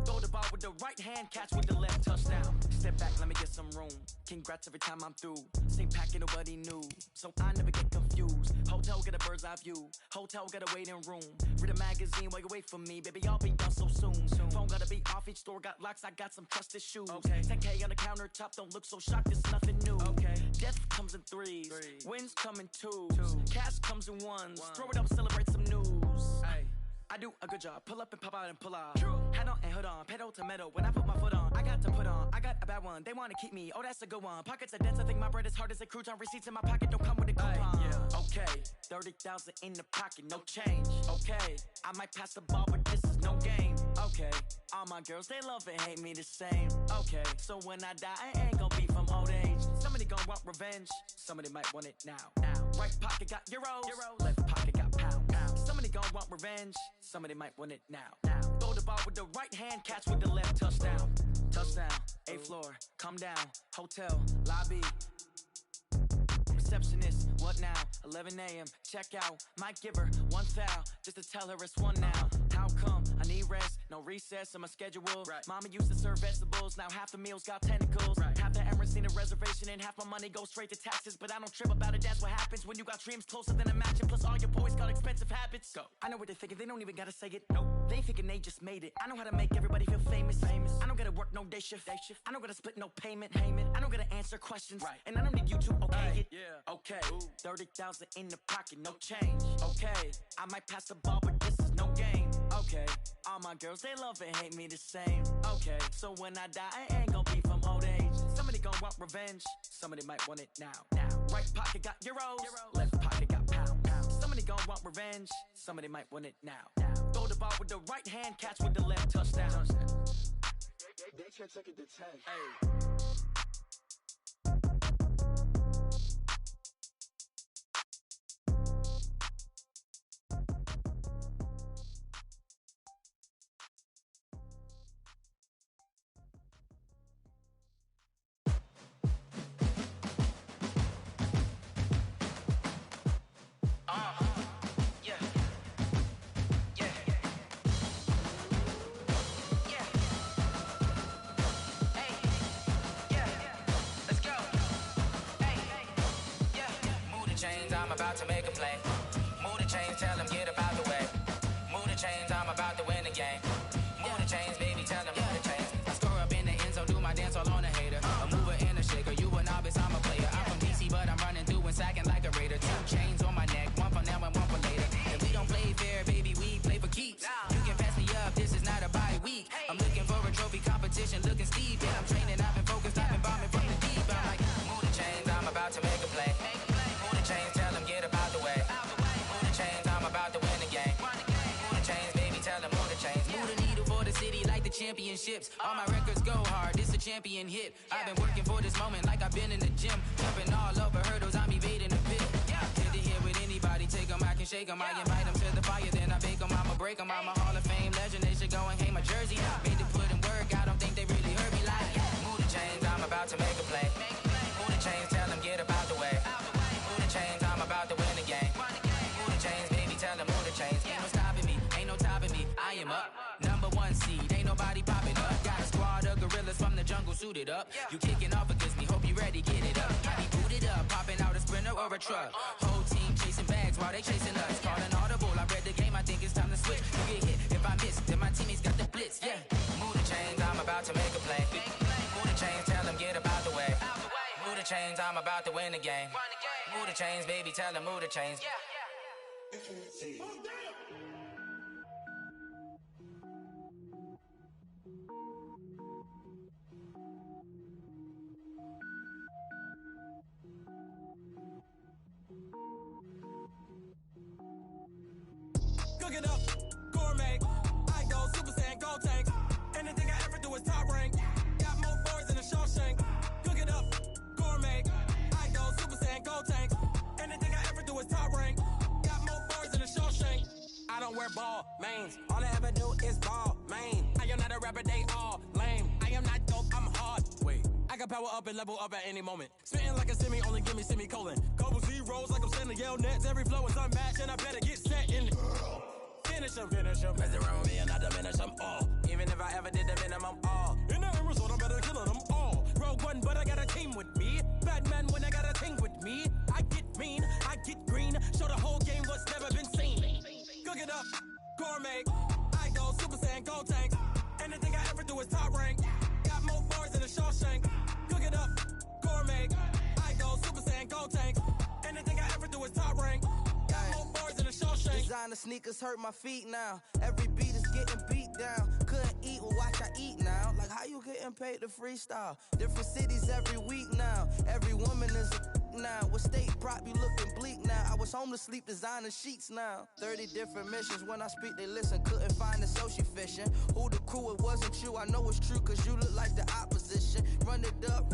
Speaker 1: Throw the ball with the right hand, catch with the left, touchdown. Step back, let me get some room. Congrats every time I'm through. Same packet, nobody knew. So I never get confused. Hotel get a bird's eye view. Hotel get a waiting room. Read a magazine while you wait for me. Baby, I'll be done so soon. Phone gotta be off, each store got locks. I got some trusted shoes. Okay. 10K on the countertop, don't look so shocked, it's nothing new. Okay. Death comes in threes. Wins come in twos. Cash comes in ones. Throw it up, celebrate some news. Ay. I do a good job. Pull up and pop out and pull out. Hat on and hood on, pedal to metal. When I put my foot on, I got to put on. I got a bad one. They want to keep me. Oh, that's a good one. Pockets are dense. I think my bread is hard as a crouton. Receipts in my pocket don't come with a coupon. Yeah. Okay, 30,000 in the pocket, no change. Okay, I might pass the ball, but this is no game. Okay, all my girls, they love and hate me the same. Okay, so when I die, I ain't gonna be from old age. Somebody gon' want revenge. Somebody might want it now. Right pocket got euros. Left pocket got pound. Somebody gon' want revenge. Somebody might want it now. Throw the ball with the right hand, catch with the left. Touchdown. Touchdown. 8th floor. Come down. Hotel. Lobby. Receptionist, what now? 11 a.m. Check out. Might give her one foul just to tell her it's one now. How come? I need rest, no recess in my schedule. Right. Mama used to serve vegetables, now half the meals got tentacles. Right. Half the Emirates need a reservation and half my money goes straight to taxes. But I don't trip about it, that's what happens when you got dreams closer than a match. And plus all your boys got expensive habits. Go. I know what they're thinking, they don't even gotta say it. Nope. They ain't thinking they just made it. I know how to make everybody feel famous. I don't gotta work no day shift. I don't gotta split no payment. I don't gotta answer questions. Right. And I don't need you to okay it. Yeah. Okay. 30,000 in the pocket, no change. Okay. I might pass the ball, but this is no game. Okay. All my girls, they love and hate me the same. Okay. So when I die, I ain't gonna be from old age. Somebody gon' want revenge. Somebody might want it now. Right pocket got euros. Left pocket got pound. Somebody gon' want revenge. Somebody might want it now. Throw the ball with the right hand, catch with the left. Touchdown.
Speaker 10: They can't take it to 10.
Speaker 1: Hey.
Speaker 11: I'm about to make a play. Move the chains, tell them get up out the way. Move the chains, I'm about to win the game. Move the chains, baby, tell them move the chains. I score up in the end zone, do my dance all on a hater. A mover and a shaker, you a novice, I'm a player. I'm from DC, but I'm running through and sacking like a raider. 2 chains on my neck, one for now and one for later. If we don't play fair, baby, we play for keeps. You can pass me up, this is not a bye week. I'm looking for a trophy competition, looking steep. Yeah, I'm training, I've been focused, I've been bombing from the deep. I'm like, move the chains, I'm about to make a play. Move the chains, tell them get up out the way. Move the chains, I'm about to win the game. Move the chains, baby, tell them move the chains. Move the needle for the city like the championships. All my records go hard, this a champion hit. I've been working for this moment like I've been in the gym. Jumping all over hurdles, I'm evading the pit. Hit the hit with anybody, take them, I can shake them. I invite them to the fire, then I bake them, I'ma break them. I'm a Hall of Fame legend, they should go and hang my jersey. Made to put in work, I don't think they really heard me like. Move the chains, I'm about to make a play. Move the chains, tell them get up out the way. Move the chains, I'm about to win the game. Move the chains, baby, tell them move the chains. Ain't no stopping me, ain't no topping me. I am up, #1 seed, ain't nobody popping up. Got a squad of gorillas from the jungle suited up. You kicking off against me, hope you ready, get it up. I be booted up, popping out a Sprinter or a truck. Whole team chasing bags while they chasing us. Calling audible, I read the game, I think it's time to switch. You get hit, if I miss, then my teammates got the blitz, yeah. Move the chains, I'm about to make a play. Move the chains, tell them get up out the way. Move the chains, I'm about to win the game. Move the chains, baby, tell them move the chains.
Speaker 12: Cook it up, gourmet. I go Super Saiyan, gold tank. Anything I ever do is top rank. Got more boys than a Shawshank. Cook it up, gourmet. I go Super Saiyan, gold tank. Anything I ever do is top rank. Got more boys than a Shawshank. I don't wear ball mains. All I ever do is ball main. I am not a rapper, they all lame. I am not dope, I'm hard. Wait, I can power up and level up at any moment. Spitting like a semi, only give me semicolon. Couple zeros like I'm sending yell nets. Every flow is unmatched and I better get set in. Finish them. Mess around with me and I diminish them all. Even if I ever did the minimum all. In the end result, I'm better killing them all. Rogue One, but I got a team with me. Batman when I got a thing with me. I get mean, I get green. Show the whole game what's never been seen. Cook it up, gourmet. I go Super Saiyan, gold tank. Anything I ever do is top rank. Got more bars than a Shawshank. Cook it up, gourmet. I go Super Saiyan, gold tank. Anything I ever do is top rank. Got more bars than a Shawshank.
Speaker 8: Designer sneakers hurt my feet now. Every beat is getting beat down. Couldn't eat, well watch I eat now. Like how you getting paid to freestyle? Different cities every week now. Every woman is a now. With state prop, you looking bleak now. I was home to sleep, designer sheets now. 30 different missions. When I speak, they listen. Couldn't find it, so she fishing. Who the crew? It wasn't you. I know it's true, cause you look like the opposition. Run it up,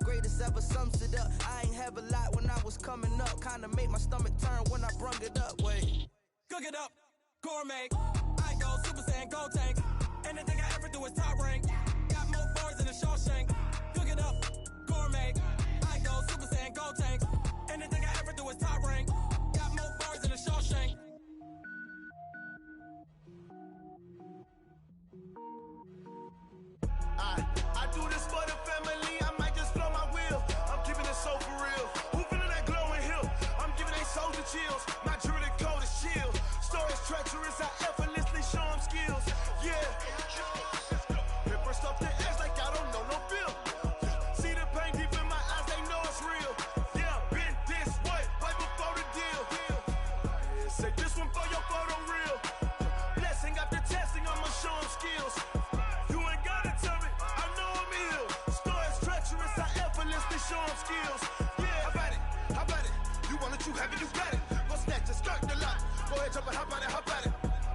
Speaker 8: greatest ever sums it up. I ain't have a lot when I was coming up. Kinda made my stomach turn when I brung it up. Wait.
Speaker 12: Cook it up, gourmet. I go Super Saiyan, go tank. Anything I ever do is top rank. Got more boards than a Shawshank. Cook it up, gourmet. I go Super Saiyan, go tank. Anything I ever do is top rank. Got more boards than a Shawshank.
Speaker 8: I do this for the family. I might just blow my wheel. I'm keeping it so for real. Who feeling that glowing hill? I'm giving they soldier chills. My jewelry code is chill. Stories treacherous. I effortlessly show them skills. Yeah. Hit first off the edge like I don't know no feel. See the pain deep in my eyes. They know it's real. Yeah, been this way right before the deal. Say this one for your photo real. Blessing after testing. I'ma show them skills. Show them skills. Yeah, how about it? You want it, you have it, you got it. Go snatch it, start the lot. Go ahead, jump it, how about it?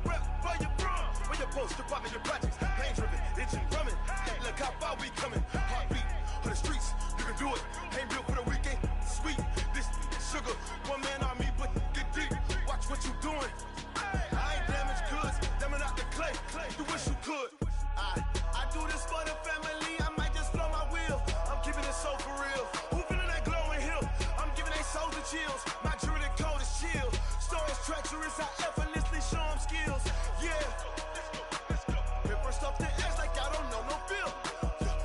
Speaker 8: Rep for your bro, for your poster, popping your projects. Pain driven, itching, drumming. Look how far we coming. Heartbeat for the streets, you can do it. Ain't built for the weekend, sweet. This sugar, one man army, but get deep. Watch what you doing. I ain't damaged goods, damn out the clay. You wish you could. I do this for the family. I might just blow my wheel. I'm keeping it so for real. Who feeling that glowing hill? I'm giving they soldier chills. My jewelry code is chill. Stories treacherous. I effortlessly show them skills. Yeah. Hit first off the edge like I don't know no feel.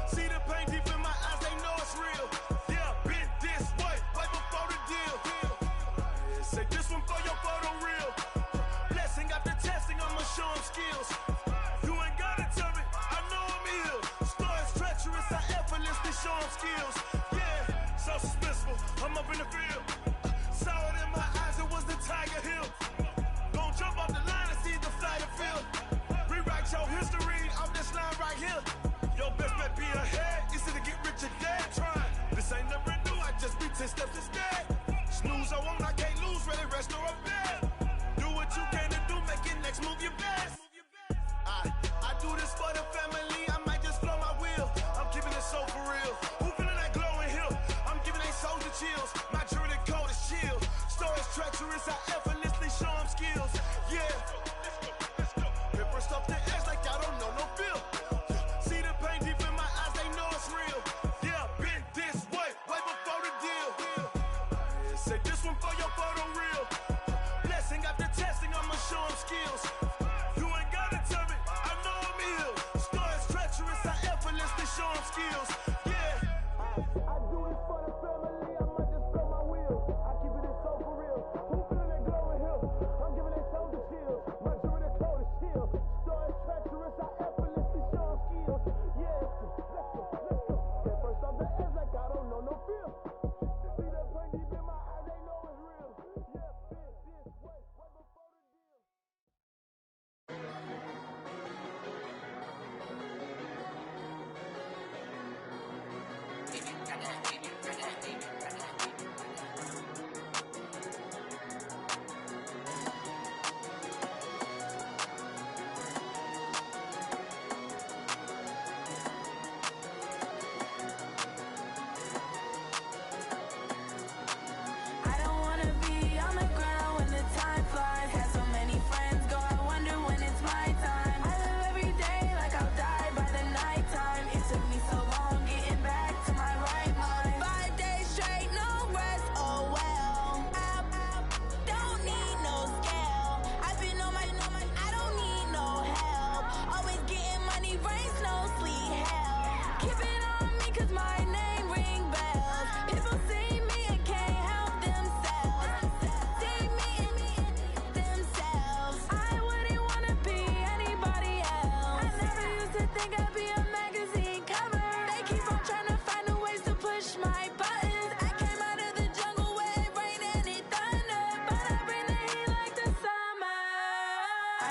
Speaker 8: See the pain deep in my eyes. They know it's real. Yeah, been this way right before the deal. Say this one for your photo real. Blessing after testing. I'ma show them skills. Show them skills, yeah, so suspenseful. I'm up in the field. Saw it in my eyes, it was the Tiger Hill. Gon' jump off the line and see the fly the field. Rewrite your history off this line right here. Your best bet be ahead, easy to get rich or dead. Trying, this ain't never new, I just be 10 steps instead. Snooze I won't, I can't lose, ready, rest or a bed. Do what you can to do, make it next move your best. I do this for the family, I might just blow my wheel. I'm keeping it so for real. Who feeling that glowing hill? I'm giving they soldier chills. My jewelry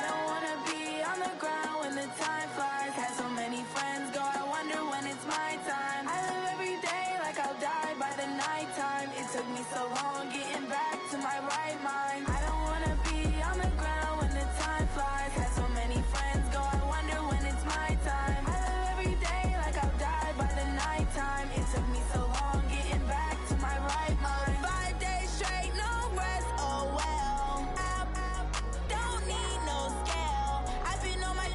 Speaker 13: don't wanna be on the ground when the time flies. Had so many friends go, I wonder when it's my time. I live every day like I'll die by the nighttime. It took me so long getting back to my right mind. I don't wanna be on the ground when the time flies. Had so many friends go, I wonder when it's my time. I live every day like I'll die by the nighttime. It took me so long getting back to my right mind. 5 days straight, no rest, oh well. Don't need no scale. I've been on my,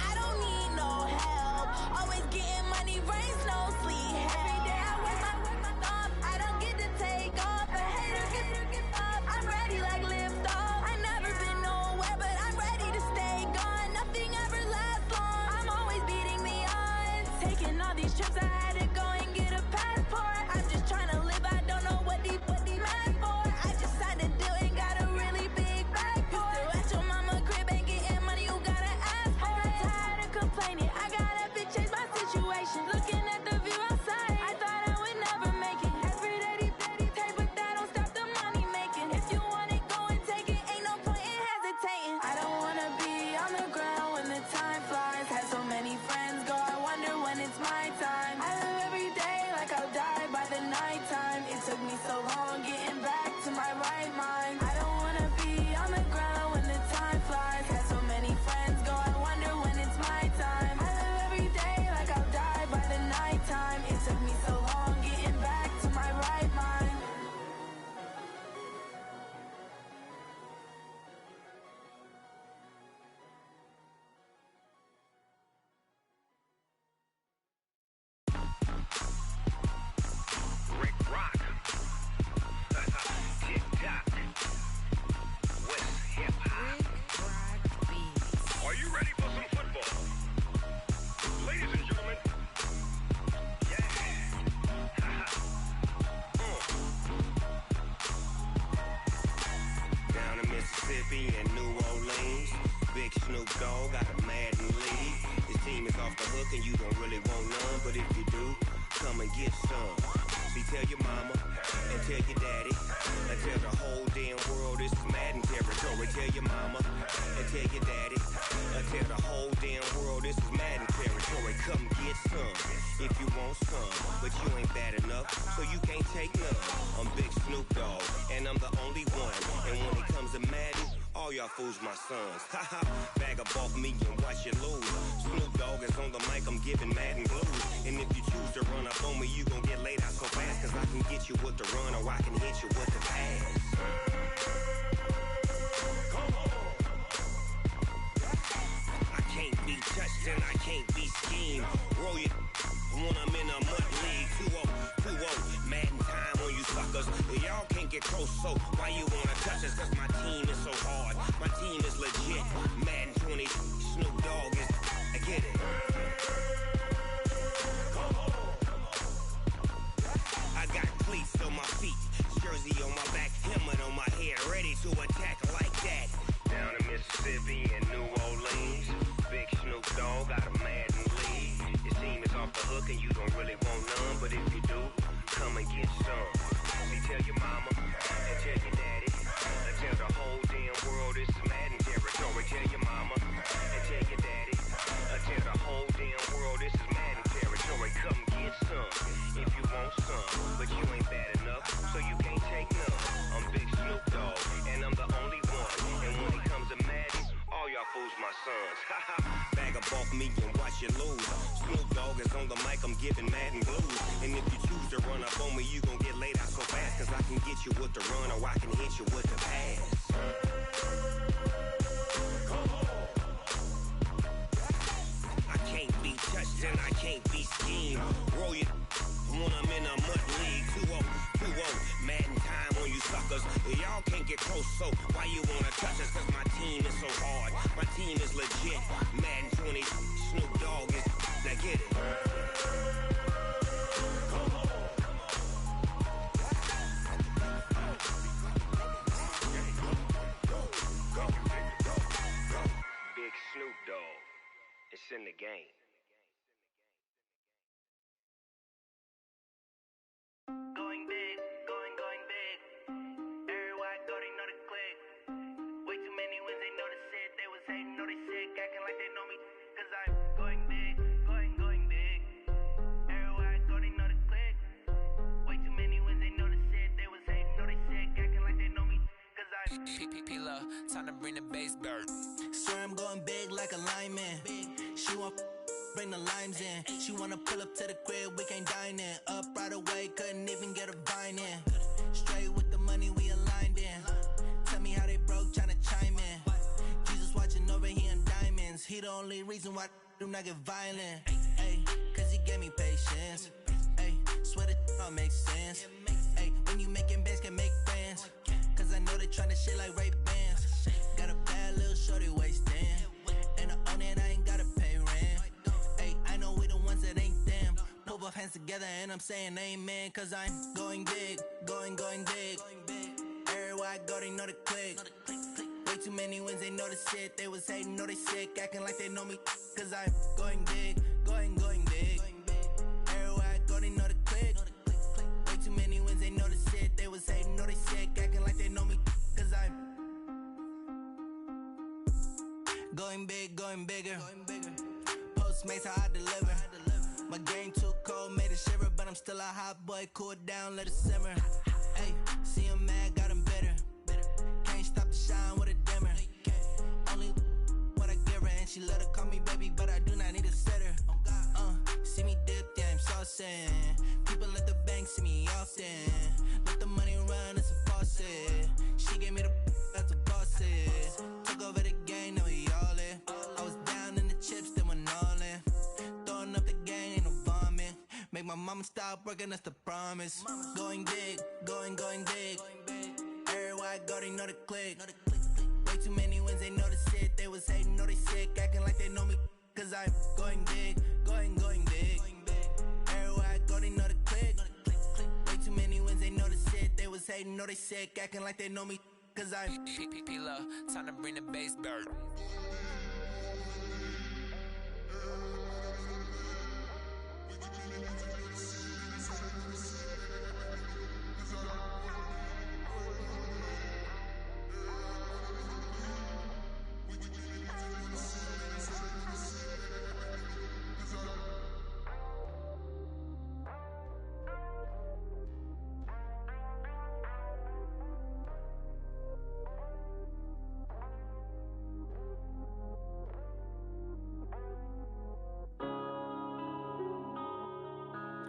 Speaker 13: I don't need no help. Always getting money, rains, no sleep. Every day I work my thumb. I don't get to take off. A hater get up. I'm ready like lift off. I never been nowhere, but I'm ready to stay gone. Nothing ever lasts long. I'm always beating the odds. Taking all these trips, I had to go and get a passport. I'm just trying to live. I don't know what these mad for. I just signed a deal and got a really big bag for it. Still at your mama crib ain't getting money, you gotta ask for it. I got tired of complaining. I gotta big change my situation. Looking at the view outside, I thought I would never make it. Every day they take, but that don't stop the money making. If you want it, go and take it. Ain't no point in hesitating. I don't wanna be on the ground when the time flies. Had so many friends go, I wonder when it's my time. I live every day like I'll die by the nighttime. It took me so long getting back to my right mind. I don't wanna be on the ground when the time flies. Had so many friends go, I wonder when it's my time. I live every day like I'll die by the nighttime. It took me so long getting back to my right mind.
Speaker 14: Rick Rock. TikTok. West Hip Hop. Are you ready for some football? Ladies and gentlemen. Yeah. Down in Mississippi and New Orleans, Big Snoop Dogg got a Madden league. His team is off the hook and you don't really want none, but if you do, come and get some. See, tell your mama and tell your daddy and tell the whole damn world this is Madden territory. Tell your mama and tell your daddy and tell the whole damn world this is Madden territory. Come get some if you want some, but you ain't bad enough, so you can't take none. I'm Big Snoop Dogg and I'm the only one. And when it comes to Madden, all y'all fools my sons. Haha, bag up off me and watch you lose. Snoop Dogg is on the mic, I'm giving Madden blues. And if you choose to run up on me, you gon' get laid out so fast, cause I can get you with the run or I can hit you with the pass. Come on. I can't be touched and I can't be schemed. Roll you when I'm in a mud league. 2-0, Madden time on you suckers. Y'all can't get close, so why you wanna touch us? Cause my team is so hard, my team is legit. Madden 20, Snoop Dogg is, I get it. Come on. I got cleats on my feet, jersey on my back, helmet on my head, ready to attack like that. Down in Mississippi and New Orleans, Big Snoop Dogg got a Madden league. Your team is off the hook and you don't really want none, but if you do, come and get some. See, tell your mama and tell your daddy and tell the whole damn world this is Madden territory. Tell your mama and tell your daddy and tell the whole damn world this is Madden territory. Come get some if you want some, but you ain't bad enough, so you can't take none. I'm Big Snoop Dogg and I'm the only one. And when it comes to Madden, all y'all fools my sons. Haha, bag up off me and watch you lose. Snoop Dogg is on the mic, I'm giving Madden blues. And if you choose to run up on me, you gon' get laid out so fast, cause I can get you with the run or I can hit you with the pass. Come on. I can't be touched and I can't be schemed. Roll you when I'm in a mud league. 2-0, Madden time on you suckers. Y'all can't get close, so why you wanna touch us? Cause my team is so hard, my team is legit. Madden 20, Snoop Dogg is, now get it. Come on. Big Snoop Dogg, it's in the game. Going big, going big. Everywhere I go, they know the click. Way too many wins, they know the shit. They was hating on
Speaker 8: know they sick, acting like they know me. Cause I'm going big, going big. Everywhere I go, they know the click. Way too many wins, they know the shit. They was hating, know they sick, acting like they know me. Cause I'm
Speaker 11: P-P-P-Love, time to bring the bass bird.
Speaker 8: Swear I'm going big like a lineman. She want bring the limes in. She wanna pull up to the crib, we can't dine in. Up right away, couldn't even get a vine in. Straight with the money, we aligned in. Tell me how they broke, tryna chime in. Jesus watching over here in diamonds. He the only reason why I do not get violent. Ay, cause he gave me patience. Ay, swear that all makes sense. Ay, when you making bands, can make friends. Cause I know they tryna shit like Ray-Bans. Got a bad little shorty wasting. And I own it, I ain't gotta pay rent. Ay, I know we the ones that ain't them. Pull both hands together and I'm saying amen. Cause I'm going big, going big. Everywhere I go, they know the click. Way too many wins, they know the shit. They was hating, know they sick, acting like they know me. Cause I'm going big, going big. Everywhere I go, they know the click. Way too many wins, they know the shit. They was hating, know they sick, acting like they know me. Cause I'm going big, going bigger. Postmates, how I deliver. My game too cold, made it shiver. But I'm still a hot boy, cool it down, let it simmer. Hey, see him mad, got him bitter. Can't stop the shine with a dimmer. Only what I give her, and she let her call me baby, but I do not need a sitter. See me dip, yeah, I'm saucing. People at the bank see me often. Let the money run, it's a faucet. She gave me the that's a boss is. Took over the game, now we all in. I was down in the chips, then went all in. Throwing up the gang, ain't no vomit. Make my mama stop working, that's the promise. Going big, going big. Everywhere I go, they know the click. Way too many wins, they know the shit. They was hating, know they sick, acting like they know me. Cause I'm going big, going big. Everywhere I go, they know the click. Way too many wins, they know the shit. They was hating, know they sick, acting like they know me. Cause I'm
Speaker 11: P-P-P-Love, time to bring the bass bird.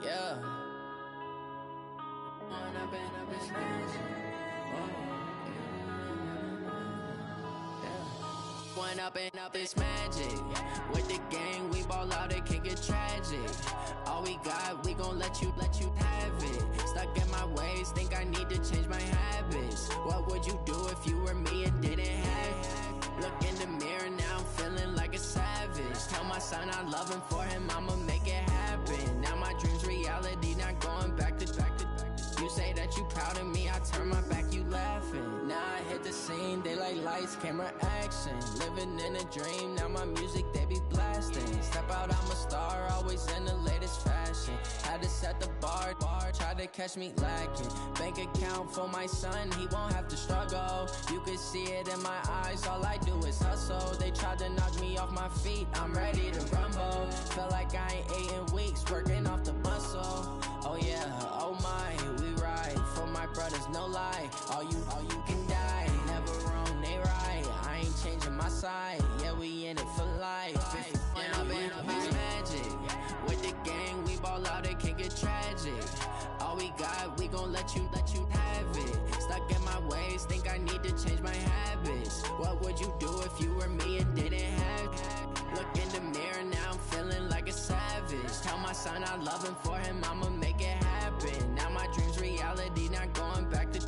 Speaker 15: Yeah. One up and up, it's magic. With the gang, we ball out, it can get tragic. All we got, we gon' let you have it. Stuck in my ways, think I need to change my habits. What would you do if you were me and didn't have it? Look in the mirror, now I'm feeling like a savage. Tell my son I love him, for him I'ma make it happen. Now my dream's reality, not going back to. You say that you proud of me, I turn my back, you laughing. Now I hit the scene, they like lights, camera, action. Living in a dream, now my music, they be blasting. Step out, I'm a star, always in the latest fashion. Had to set the bar, try to catch me lacking. Bank account for my son, he won't have to struggle. You can see it in my eyes, all I do is hustle. They tried to knock me off my feet, I'm ready to rumble. Felt like I ain't ate in weeks, working off the muscle. Oh yeah, oh my, we ride for my brothers, no lie. All you can die, never wrong, they right. I ain't changing my side, yeah, we in it for life. When up and up, it's magic. With the gang, we ball out, it can get tragic. All we got, we gon' let you have it. Stuck in my ways, think I need to change my habits. What would you do if you were me and didn't have it? Look in the mirror, now I'm feeling like a savage. Tell my son I love him, for him I'ma make it happen. Now my dream's reality, not going back to.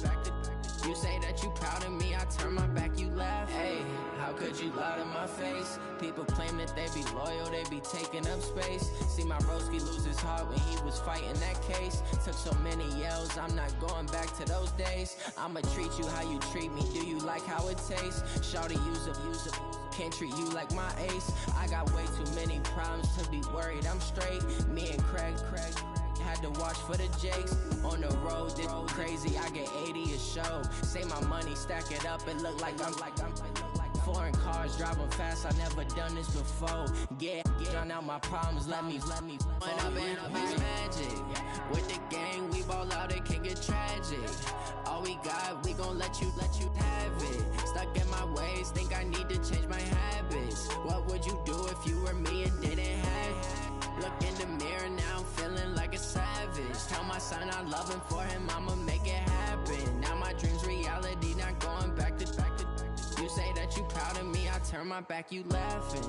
Speaker 15: You say that you proud of me, I turn my back, you laugh. Hey, how could you lie to my face? People claim that they be loyal, they be taking up space. See my broski lose his heart when he was fighting that case. Took so many yells, I'm not going back to those days. I'ma treat you how you treat me, do you like how it tastes? Shawty, use up, can't treat you like my ace. I got way too many problems to be worried, I'm straight. Me and Craig had to watch for the Jakes. On the road, this crazy, I get 80 a show. Say my money, stack it up, it look like I'm foreign cars, driving fast, I never done this before. Drown out my problems, let me. When I've been magic. With the gang, we ball out, it can get tragic. All we got, we gon' let you have it. Stuck in my ways, think I need to change my habits. What would you do if you were me and didn't have it? Look in the mirror, now I'm feeling like a savage. Tell my son I love him, for him I'ma make it happen. Now my dream's reality, not going back to. You say that you proud of me, I turn my back, you laughing.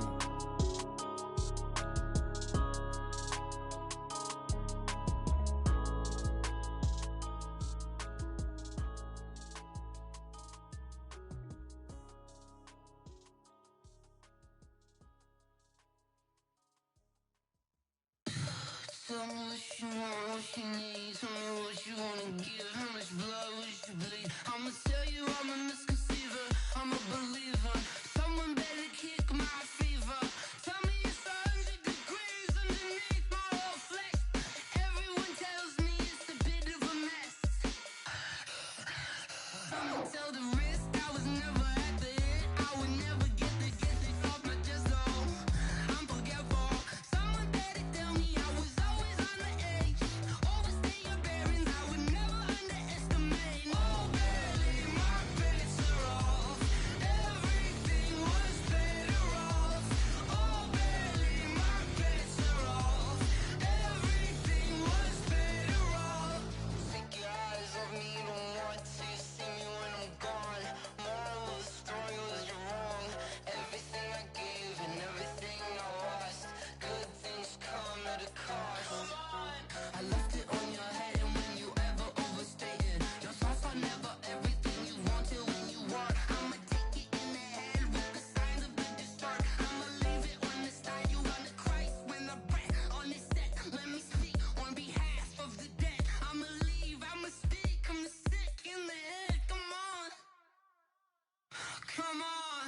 Speaker 13: Tell me what you want, what you need. Tell me what you wanna give. How much blood would you bleed? I'ma tell you I'm a misconceiver, I'm a believer. Someone better kick my fever. Tell me it's 100 degrees underneath my whole flesh. Everyone tells me it's a bit of a mess. Someone tell the risk I was never at the hit. I would never get the off my chest, though. I'm forgetful. Someone better tell me I was always on the edge. Overstay your bearings, I would never underestimate. Oh, barely, my bets are off. Everything was better off. Oh, barely, my bets are off. Everything was better off. Take your eyes off me, you don't want to see me when I'm gone. Moral of the story was you're wrong. Everything I gave and everything I lost. Good things come at a cost. I left it on your head, and when you ever overstated, your thoughts are never everything you wanted when you want. I'ma take it in the head with the signs of the distort. I'ma leave it on the side. You on the Christ when the breath on this set. Let me speak on behalf of the dead. I'ma leave, I'ma speak. I'm the sick in the head. Come on, come on.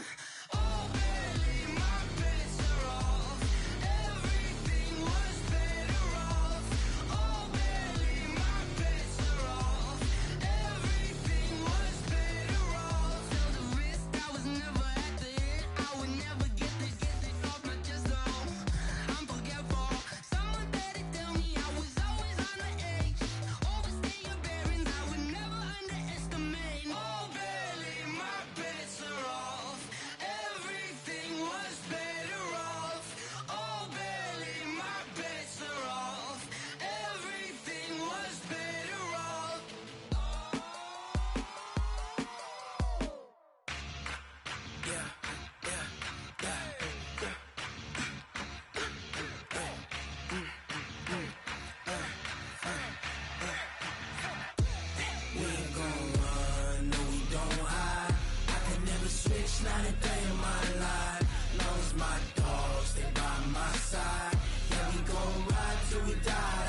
Speaker 13: Oh, barely, my bets are off. Everything was better off. Oh, barely, my bets are off. Everything was better off. Tell the risk I was never at the hit. I would never get this off my chest, though. I'm forgetful. Someone better tell me I was always on the edge. Overstay your bearings, I would never underestimate. Oh, barely, my bets are off. Everything was better off. Oh, barely, my bets are off. Everything was better off.
Speaker 8: We ain't gon' run, no we don't hide. I can never switch, not a day in my life. Long as my dogs stay by my side. Yeah, we gon' ride till we die.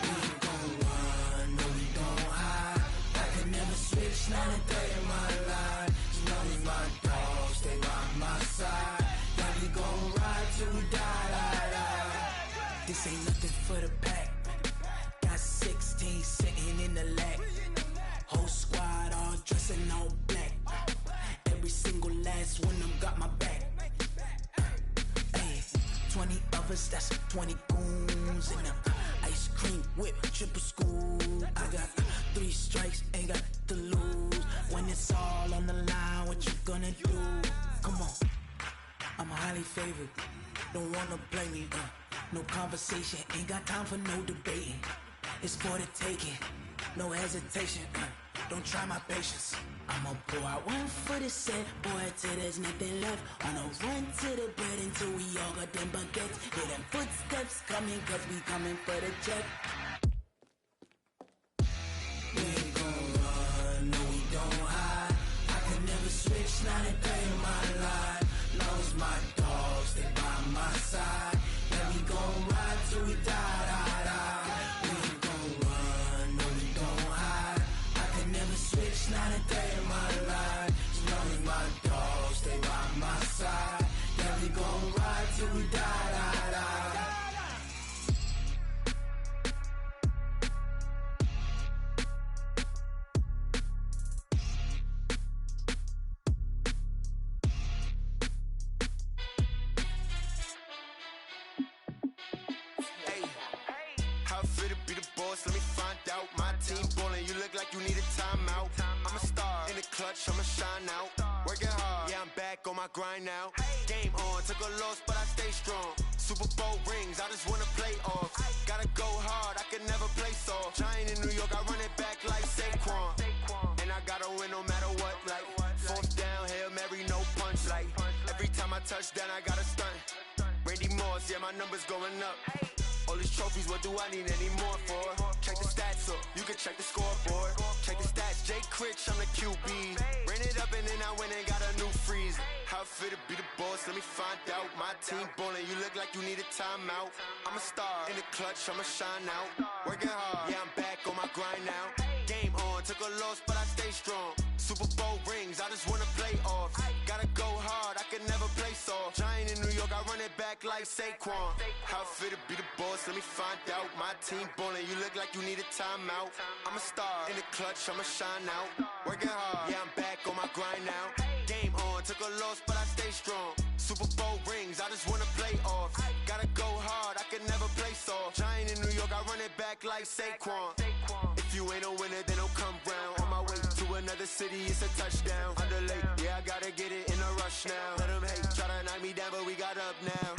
Speaker 8: We ain't gon' run, no we don't hide. I can never switch, not a day in my life. As long as my dogs stay by my side. Yeah, we gon' ride till we die. This ain't nothing for the pack. Got 16 sitting in the lag. Whole squad all dressing all black. Every single last one of them got my back. Hey, 20 of us, that's 20 goons in them. Ice cream whip, triple scoop. I got 3 strikes, ain't got to lose. When it's all on the line, what you gonna do? Come on, I'm highly favored. Don't wanna blame me. No conversation, ain't got time for no debating. It's for the taking, no hesitation. Don't try my patience. I'ma pour out one for the set, boy, till there's nothing left. On a run to the bread until we all got them baguettes. Hear them footsteps coming, cause we coming for the check. We ain't gon' run, no we don't hide. I can never switch, not a day in my life. Long as my dogs stay by my side. Yeah, we gon' ride till we die. We ain't gon' run, no we don't hide. I can never switch, not a day in my life. As long as my dogs stay by my side. Yeah, we gon' ride till we die.
Speaker 16: fit to be the boss? Let me find out. My team ballin', you look like you need a timeout. I'm a star in the clutch, I'ma shine out. Working hard, yeah, I'm back on my grind now. Game on, took a loss, but I stay strong. Super Bowl rings, I just wanna play off. Gotta go hard, I can never play soft. Giant in New York, I run it back like Saquon. And I gotta win no matter what, like fourth down, Hail Mary, no punch. Like every time I touch down, I gotta stunt. Randy Moss, yeah, my numbers going up. All these trophies, what do I need any more for? Check the stats up, you can check the scoreboard. Check the stats, Jay Critch, I'm the QB. Ran it up and then I went and got a new freeze. How fit to be the boss, let me find out. My team ballin', you look like you need a timeout. I'm a star in the clutch, I'ma shine out. Working hard, yeah, I'm back on my grind now. Game on, took a loss, but I stay strong. Super Bowl rings, I just wanna play off. Gotta go hard, I can never play soft. Giant in New York, I run it back like Saquon. How fit to be the boss, let me find out. My team ballin', you look like you need a timeout. I'm a star in the clutch, I'ma shine out. Working hard, yeah, I'm back on my grind now. Game on, took a loss, but I stay strong. Super Bowl rings, I just wanna play off. Gotta go hard, I can never play soft. Giant in New York, I run it back like Saquon. If you ain't a winner, then don't come round. On my way to another city, it's a touchdown. Underlay, yeah, I gotta get it in a rush now. Let them hate, try to knock me down, but we got up now.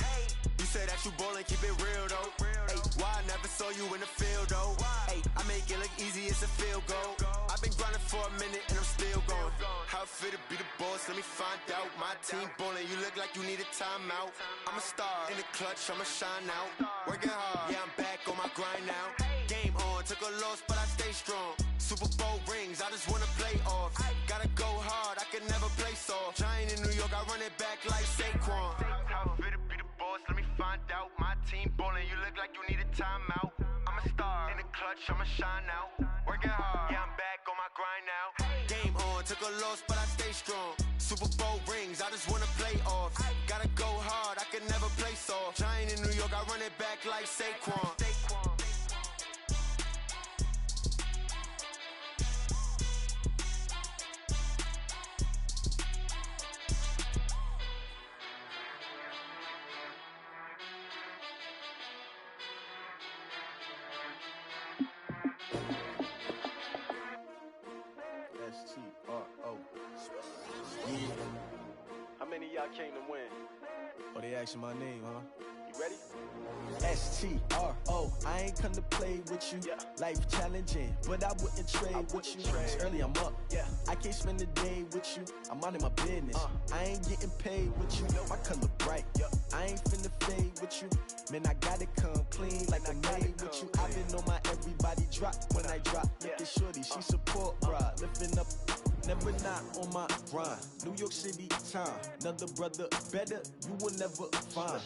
Speaker 16: You say that you ballin', keep it real though. Ay, why I never saw you in the field though? Ay, I make it look easy, it's a field goal. I've been grinding for a minute and I'm still going. How fit to be the boss, let me find out. My team ballin', you look like you need a timeout. I'm a star in the clutch, I'ma shine out. Working hard, yeah, I'm back on my grind now. Game on, took a loss, but I stay strong. Super Bowl rings, I just wanna play off. Gotta go hard, I can never play soft. Giant in New York, I run it back like Saquon. How fit to be the boss, let me find out. My team ballin', you look like you need a timeout. I'm a star in the clutch, I'ma shine out. Working hard, yeah, I'm back on my grind now. Game on, took a loss, but I stay strong. Super Bowl rings, I just wanna play off. Gotta go hard, I can never play soft. Giant in New York, I run it back like Saquon.
Speaker 8: S-T-R-O. Yeah.
Speaker 17: How many of y'all came to win?
Speaker 8: Oh, they asking my name, huh?
Speaker 17: You ready?
Speaker 8: S-T-R-O. I ain't come to play with you. Yeah. Life challenging, but I wouldn't trade with you. It's early, I'm up. Yeah. I can't spend the day with you. I'm minding my business. I ain't getting paid with you. My color bright. I ain't finna fade with you. Man, I gotta come clean like I made with you. I've been on my everybody drop when I drop. Look at shorty, she support ride. Lifting up, never not on my grind. New York City time. Another brother better, you will never find.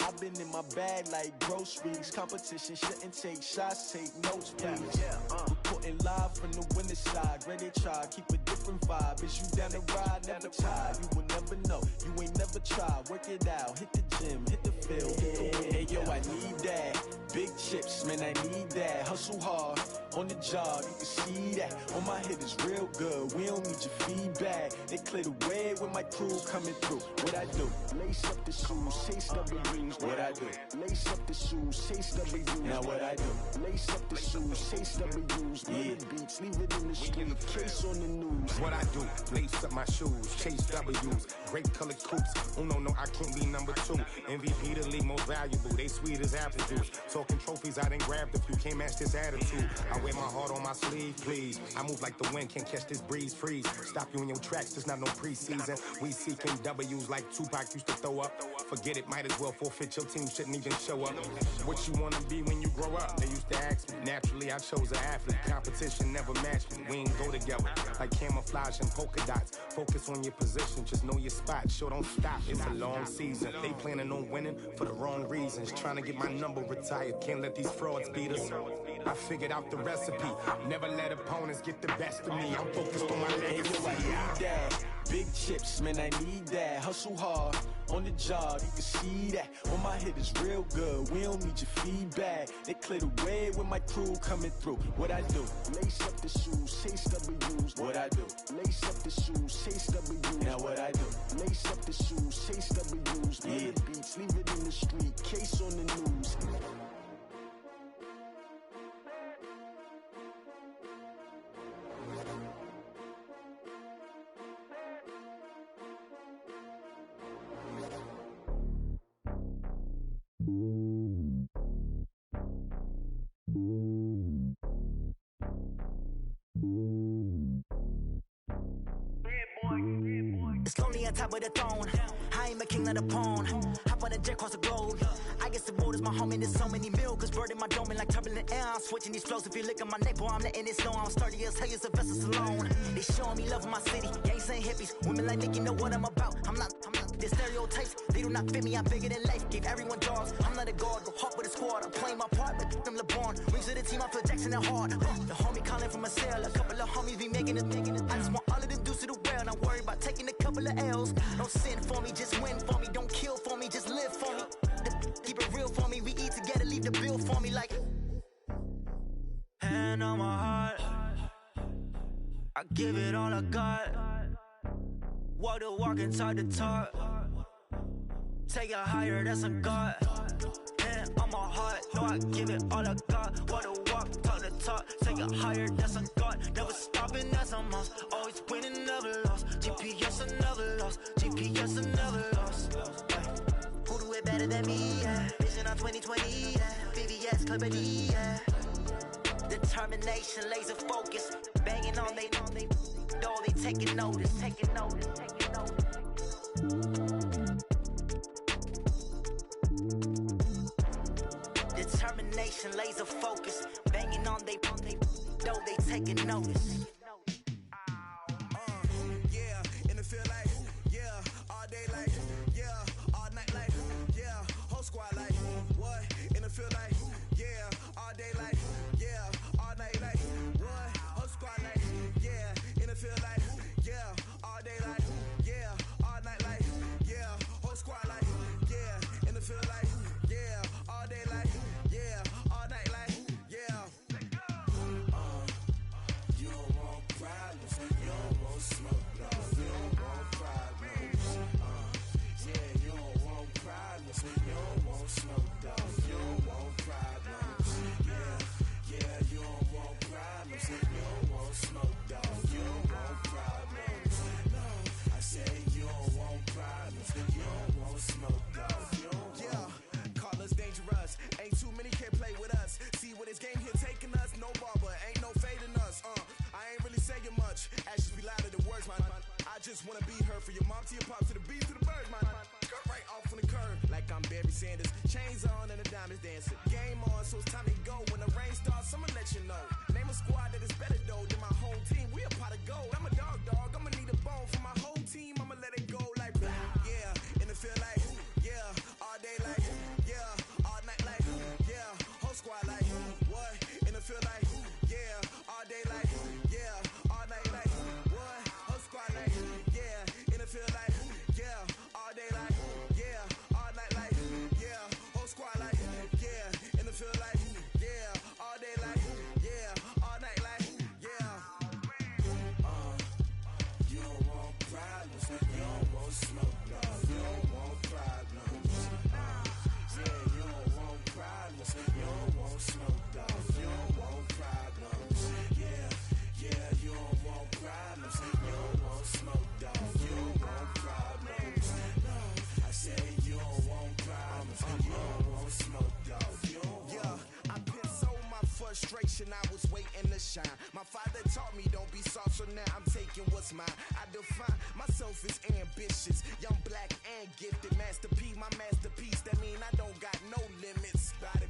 Speaker 8: I've been in my bag like groceries. Competition shouldn't take shots, take notes, please. Reporting live from the winter side. Ready to try, keep a different vibe. Is you down the ride, never tired. You will never know, you ain't never tried. Work it out, hit the gym, hit the field, hit the wind. Hey yo, I need that. Big chips, man, I need that. Hustle hard, on the job, you can see that. On my head is real good, we don't need your feedback. They clear the way with my crew coming through. What I do? Lace up the shoes, chase W's. What I do? Lace up the shoes, chase W's. Now what I do? Lace up the shoes, chase W's. Yeah. Beats, leave it in the street, case on the news.
Speaker 18: What I do? Lace up my shoes, chase W's. Great colored coops. Oh no, I can't be number 2. MVP the league most valuable. They sweet as apple juice. Talking trophies, I didn't grab the few. Can't match this attitude. I wear my heart on my sleeve, please. I move like the wind, can't catch this breeze, freeze. Stop you in your tracks, there's not no preseason. We seeking W's like Tupac used to throw up. Forget it, might as well forfeit. Your team shouldn't even show up. What you wanna be when you grow up? They used to ask me. Naturally, I chose an athlete. Competition never matched me. We ain't go together like camouflage and polka dots. Focus on your position, just know your spot. Sure, don't stop. It's a long season. They planning on winning for the wrong reasons. Trying to get my number retired. Can't let these frauds beat us. I figured out the recipe. Never let opponents get the best of me. I'm focused on my legacy.
Speaker 8: I need that. Big chips, man, I need that. Hustle hard, on the job, you can see that. On my head is real good, we don't need your feedback. They clear the way with my crew coming through. What I do? Lace up the shoes, chase W's. What I do? Lace up the shoes, chase W's. Now what I do? Lace up the shoes, chase W's. Yeah. Beats, leave it in the street, case on the news.
Speaker 1: on top of the throne. I ain't a king of the pawn. Hop on a jet across the globe. I guess the world is my home and there's so many mil. Cause bird in my dome and like turbulent air. I'm switching these flows. If you look at my neck, boy, I'm letting it slow. I'm sturdy as hell, as a vessel alone. They showing me love in my city. Gangs and hippies. Women like Nick, you know what I'm about. I'm not the stereotypes. They do not fit me. I'm bigger than life. Give everyone jobs. I'm not a guard. Go hard with a squad. I'm playing my part, but I'm LeBron. Rings of the team, I feel Jackson and hard. The homie calling from a cell. A couple of homies be making it. I just want all of them dudes to do well. Not worry about taking a couple of L's. Don't sin for me, just win for me. Don't kill for me, just live for me. Keep it real for me. We eat together, leave the bill for me like. Hand on my heart, I give it all I got. Walk the walk and talk the talk. Take it higher, that's a God. Hand on my heart, no, I give it all I got. Walk the walk, talk the talk. Take it higher, that's a God. Never stopping, that's a must. Always winning, never lost. GPS, I never lost. GPS, I never lost. Who do it better than me? Yeah. Vision on 2020, yeah. VVS, Clarity, yeah. Determination, laser focus. Banging on they door, they taking notice, taking notice, taking notice. Determination, laser focus. Banging on they door, they taking notice.
Speaker 8: Yeah, and it feel like, yeah, all day like, yeah, all night like, yeah, whole squad like, what? And it feel like, yeah, all day like, yeah, all night like, what? Whole squad like, yeah, and it feel like, yeah, all day like, yeah, all night like, yeah, whole squad like, yeah, and it feel like, yeah, all day like, yeah, all night like, yeah. You don't want problems, you don't want smoke, no, you don't want problems. Yeah, you don't want problems, you don't want smoke, no, you don't want problems. Yeah, you don't want problems, you don't want smoke, no, you don't want problems. No, I say you don't want problems, you don't want smoke, no, you don't want. Yeah, call us dangerous, ain't too many can play with us. See what this game here taking us, no barber, ain't no fading us. I ain't really saying much, actions be louder than words, man. I just wanna be heard for your mom to your pop to the beat to the birds, man. Cut right off on the curb, like I'm Barry Sanders. Chains on and the diamonds dancing. Game on, so it's time to go. When the rain starts, I'ma let you know. Name a squad that is better though than my home team. We a pot of gold. I'm a dog. I'ma need a bone for my whole team. I'ma let it go like blah. Yeah, and it feel like, yeah, all day like, yeah, all night like, yeah, whole squad like, what? And it feel like, yeah, all day like, yeah, all night like, what? Whole squad like, yeah, and it feel like, yeah, all day like, yeah, all night like, yeah, whole squad like, yeah, and it feel like, yeah, all day like, yeah, all night like, yeah. You don't want problems, you don't want smoke, no, you don't want problems. Yeah, you don't want problems, you don't want smoke, no, you don't want problems. Yeah, you don't want problems, you don't want smoke, no, you don't want problems. No, I say you don't want problems, you don't want smoke, no, you don't want. Yeah, I pissed so my frustration, I was waiting to shine. My father taught me don't be soft, so now I'm taking what's mine. I define myself as ambitious, young, black, and gifted. Master P, my masterpiece. That mean I don't got no limits. Bout it,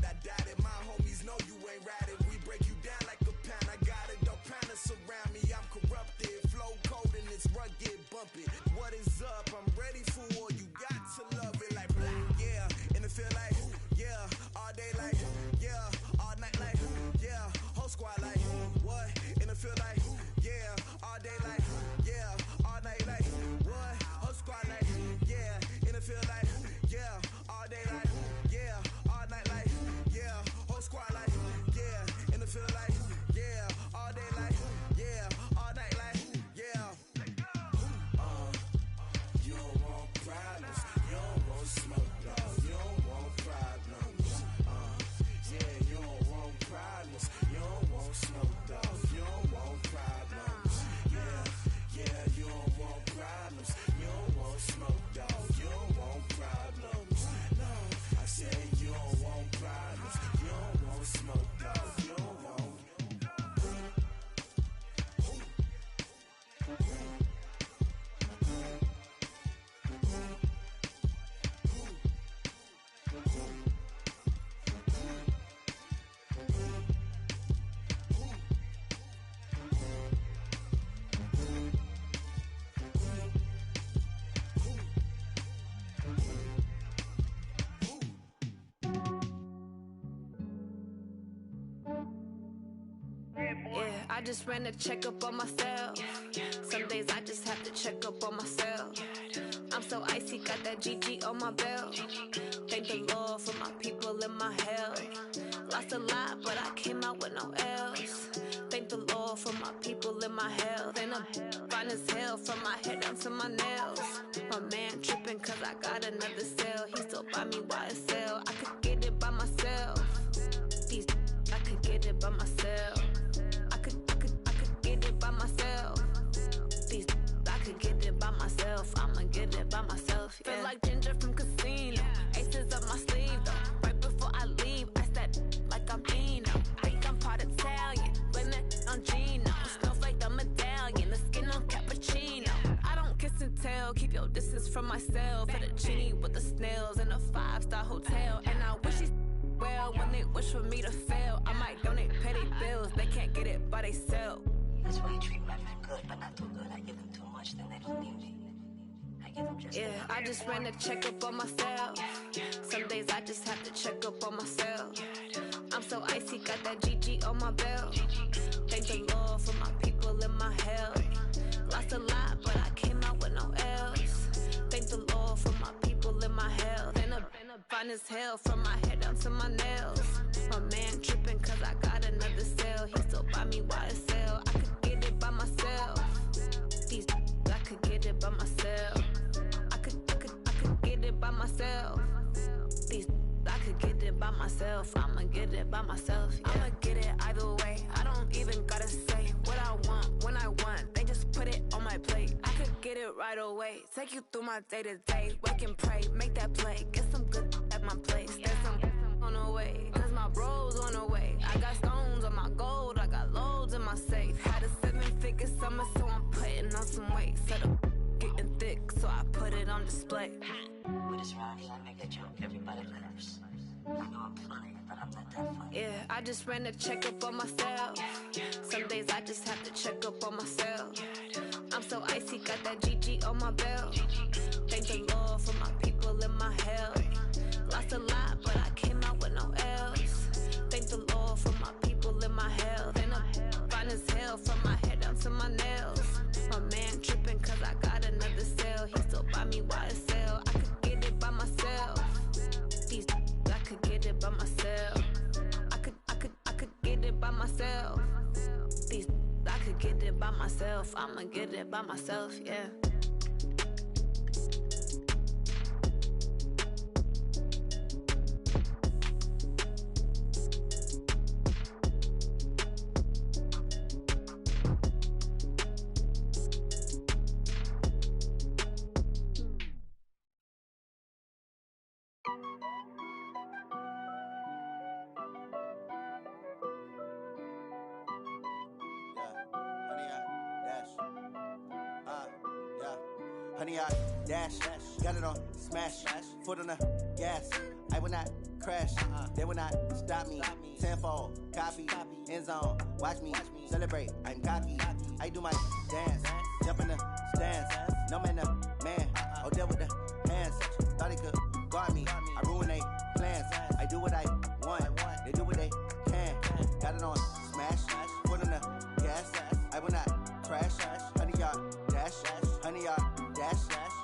Speaker 8: I doubt it. My homies know you ain't ride it. We break you down like a pound. I got it, dog pounders surround me. I'm corrupted, flow cold and it's rugged, bumpy. What is up? I'm ready for war. You got to love it like blah. Yeah, and it feel like, yeah, all day like, yeah, all night like, yeah, whole squad like, what? And it feel like, yeah, all day like, yeah, all night like, what? Whole squad like, yeah, and it feel like,
Speaker 13: just ran a checkup on myself. Some days I just have to check up on myself. I'm so icy, got that GG on my belt. Thank the Lord for my people in my health. Lost a lot, but I came out with no L's. Thank the Lord for my people in my health. And I'm fine as hell from my head down to my nails. My man tripping cause I got another cell. He still buy me YSL. I could get it by myself. These I could get it by myself. I could get it by myself. These I could get it by myself. I'ma get it by myself. Yeah. Feel like Ginger from Casino. Aces up my sleeve though. Right before I leave, I step like I'm Dino. Think I'm part Italian. Blame it on Gino. Smells like the medallion. The skin on cappuccino. I don't kiss and tell. Keep your distance from myself. For the genie with the snails in a 5-star hotel. And I wish these well when they wish for me to fail. I might donate petty bills. They can't get it by they sell.
Speaker 19: That's why you treat my men good, but not too good. I give them too much, then they don't need me. I give them just enough.
Speaker 13: I just ran a checkup on myself. Some days I just have to check up on myself. I'm so icy, got that GG on my belt. Thank the Lord for my people in my health. Lost a lot, but I came out with no L's. Thank the Lord for my people in my health. And I'm fine as hell from my head down to my nails. My man tripping cause I got another cell. He still buy me YSL. I could get it by myself. These I could get it by myself. I could get it by myself. These I could get it by myself. I'ma get it by myself. Yeah. I'ma get it either way. I don't even gotta say what I want when I want. They just put it on my plate. I could get it right away. Take you through my day to day. Wake and pray, make that play. Get some good at my place. There's some on the way. Cause my bros on the way. I got stones on my gold. I got loads in my safe. Had a 7-figure summer, so I'm putting on some weight. Set up getting thick, so I put it on display.
Speaker 19: With this round here, I make a joke. Everybody laughs. I know I'm funny, but I'm not that funny.
Speaker 13: Yeah, I just ran a checkup on myself. Some days I just have to check up on myself. I'm so icy, got that GG on my belt. Thank the Lord for my people in my health. Lost a lot, but I came out with no L's. Thank the Lord for my people in my health. And I'm fine as hell from my head down to my nails. My man tripping cause I got another cell. He still buy me YSL. I could get it by myself. These I could get it by myself. I could get it by myself. These I could get it by myself. I'ma get it by myself, yeah.
Speaker 3: Honey, I dash, got it on smash, foot on the gas. I will not crash, they will not stop me. Tenfold, copy, end zone, watch me celebrate. I'm cocky, I do my dance, jump in the stands. No man, the man, oh deal with the hands. Thought he could guard me, I ruin they plans. I do what I want, they do what they can. Got it on smash, foot on the gas. I will not crash, honey, y'all dash, honey, y'all dash,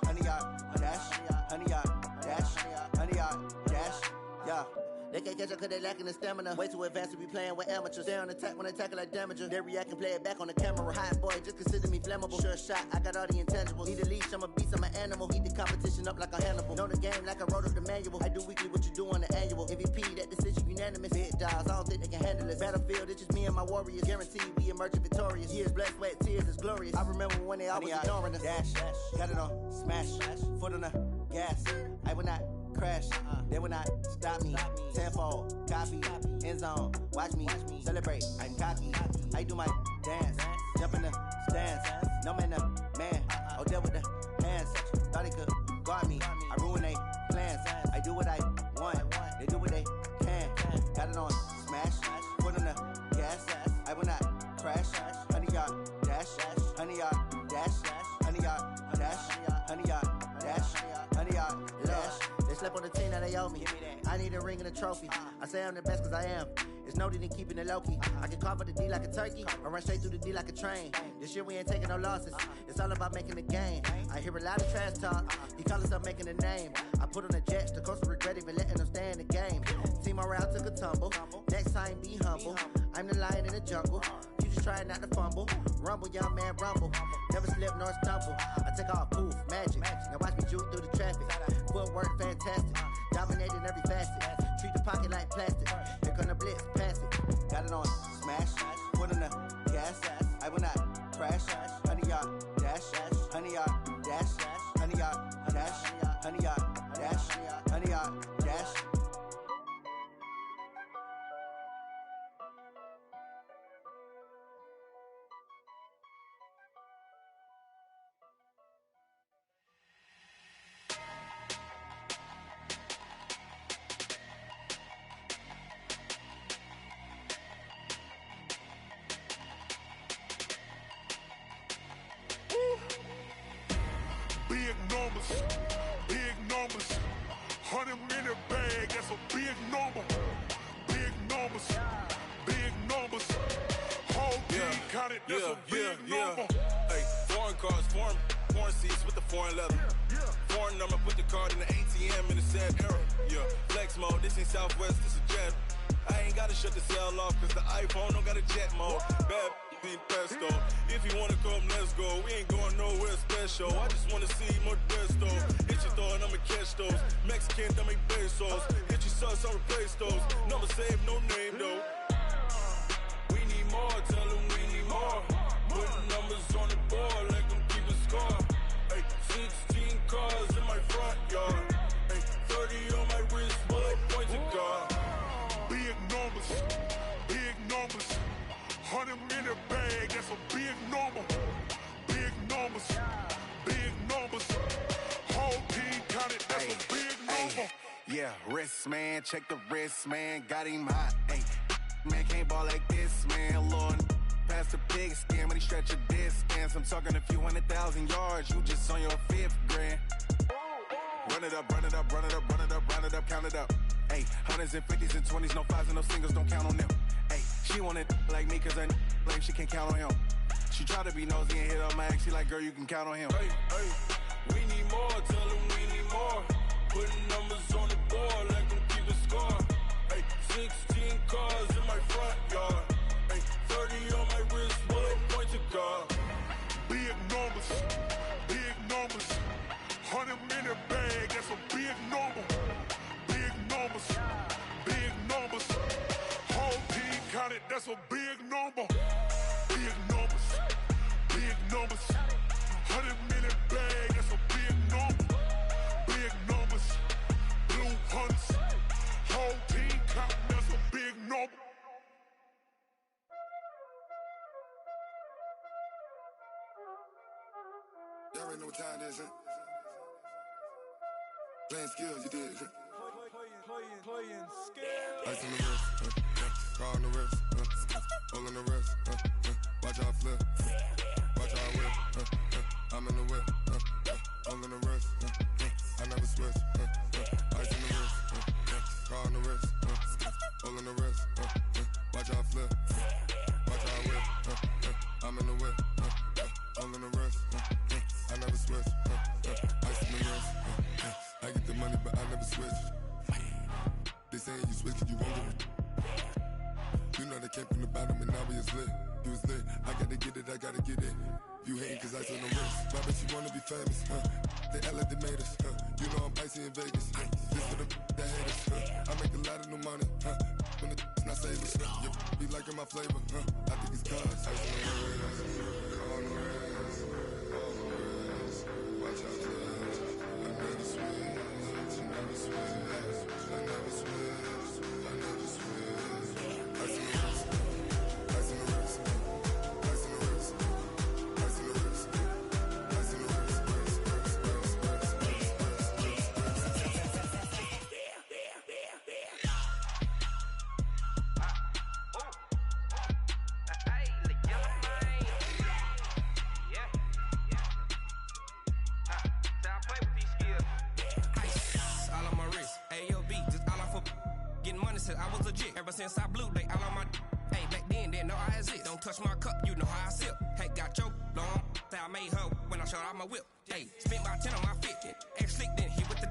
Speaker 3: honey, y'all dash, honey, y'all dash, honey, y'all dash, yeah. They can't catch up cause they lacking the stamina. Way too advanced to be playing with amateurs. They on attack when they tackle like damager. They react and play it back on the camera. Hot boy, just consider me flammable. Sure shot, I got all the intangibles. Need a leash, I'm a beast, I'm an animal. Heat the competition up like a Hannibal. Know the game like I wrote up the manual. I do weekly what you do on the annual. MVP, that decision unanimous. Big dogs, I don't think they can handle it. Battlefield, it's just me and my warriors. Guaranteed we emerging victorious. Years, blood, sweat, tears, it's glorious. I remember when they always ignoring us. Dash, got it on smash, foot on the gas. I will not crash, they will not stop me. Tenfold, copy, end zone, watch me celebrate. I'm cocky, I do my dance, jump in the stands. No man, the man, oh deal with the hands. Thought he could guard me, I ruin they plans. I do what I want, they do what they can. Got it on smash, foot on the gas. I will not crash, honey, y'all dash, honey, y'all dash, honey, y'all dash, honey, y'all dash, honey, y'all dash. slept on the team, now they owe me. I need a ring and a trophy. I say I'm the best cause I am. It's noted in keeping it low-key. I can carve for the D like a turkey, or run straight through the D like a train. This year we ain't taking no losses. It's all about making the game. I hear a lot of trash talk. He call himself making a name. I put on the Jets, the coach will regret even letting them stay in the game. Team morale took a tumble. Next time be humble. I'm the lion in the jungle. You just trying not to fumble. Rumble, young man, rumble. Never slip nor stumble. I take off, poof, magic. Now watch me juke through the traffic. Footwork fantastic. Dominating every facet. Treat the pocket like plastic. Here come the blitz, pass it. Got it on smash. Foot in the gas. I will not crash. 100 yard dash. 100 yard dash. 100 yard dash. 100 yard dash. 100 yard dash.
Speaker 9: Big numbers, 100 minute bag, that's a big number. Big numbers, whole team counted, that's a big number.
Speaker 20: Hey, foreign cars, foreign seats with the foreign leather. Foreign number, put the card in the ATM in the sad era. Yeah, flex mode, this ain't Southwest, this a jet. I ain't gotta shut the cell off, cause the iPhone don't got a jet mode. Bad pesto. If you wanna come, let's go. We ain't going nowhere special. I just wanna see more desto. Hit your throw and I'ma catch those. Mexican, don't make pesos. Hit your sauce, I'll replace those. Number save, no name though. We need more, tell them we need more. Putting numbers on the board, let them keep a score. Hey, 16 cars in my front yard. Hey, 30 on my wrist, bullet point to God.
Speaker 9: Big numbers, 100 minute bag, that's a big number. Big numbers, whole team counted, that's a big number.
Speaker 16: Yeah, wrist man, check the wrist man, got him hot. Ay, man can't ball like this, man. Lord, past the big skin, when he stretch a distance. I'm talking a few 100,000 yards, you just on your 5th grand. Run it up, count it up. Ay, hundreds and 50s and 20s, no 5s and no singles, don't count on them. Ay, she want it like me, cause her lame, she can't count on him. She try to be nosy and hit on my ex, she like, girl, you can count on him.
Speaker 20: Hey, we need more, tell them we need more. Putting numbers on the board, let them keep a score. Hey, 16 cars in my front yard. Hey, 30 on my wrist, bullet point to God.
Speaker 9: Big numbers, 100 minute bag, that's a big number. Big numbers, whole team counted, that's a big number. Big numbers, 100 minute bag, that's a big number. Big numbers, blue hunts, whole team counting, that's a big number.
Speaker 21: Y'all already know what time it is, huh? Playing skills, you did, huh?
Speaker 22: Playing skills.
Speaker 21: Ice on the wrist, car on the wrist, hole in the wrist, watch how I flip, watch how I whip, I'm in the whip, hole in the wrist, I never switch, ice on the wrist, car on the wrist, hole in the wrist, watch how I flip, watch how I whip, I'm in the whip, hole in the wrist, I never switch, ice on the wrist, I get the money but I never switch. They saying you switch, you won't get it. You know they came from the bottom and now we is lit. You was lit, I gotta get it, I gotta get it. You hating cause I on the wrist. Why bet you wanna be famous, They act like they made us, You know I'm icy in Vegas, This for the that hate us, I make a lot of new money, When the not savers, You be liking my flavor, I think it's cause ice on the wrist, on the wrist, watch out for this. I never switch, I never switch. I never switch, I never switch. Ice in the wrist, ice in the wrist, ice in the wrist, ice in the wrist, ice in the wrist,
Speaker 2: since I blew, they all on my. Hey, back then, didn't know I exist. Don't touch my cup, you know how I sip. Hey, got your long. I made her when I showed out my whip. Hey, spent about 10 on my fit. Ex-slick, then hit with the.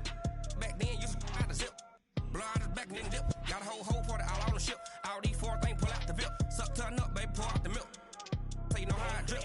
Speaker 2: Back then, used to out the zip. Blow out his back, then dip. Got a whole party all on the ship. All these four things, pull out the VIP. Suck to a nut, baby, pour out the milk. So you know how I drip.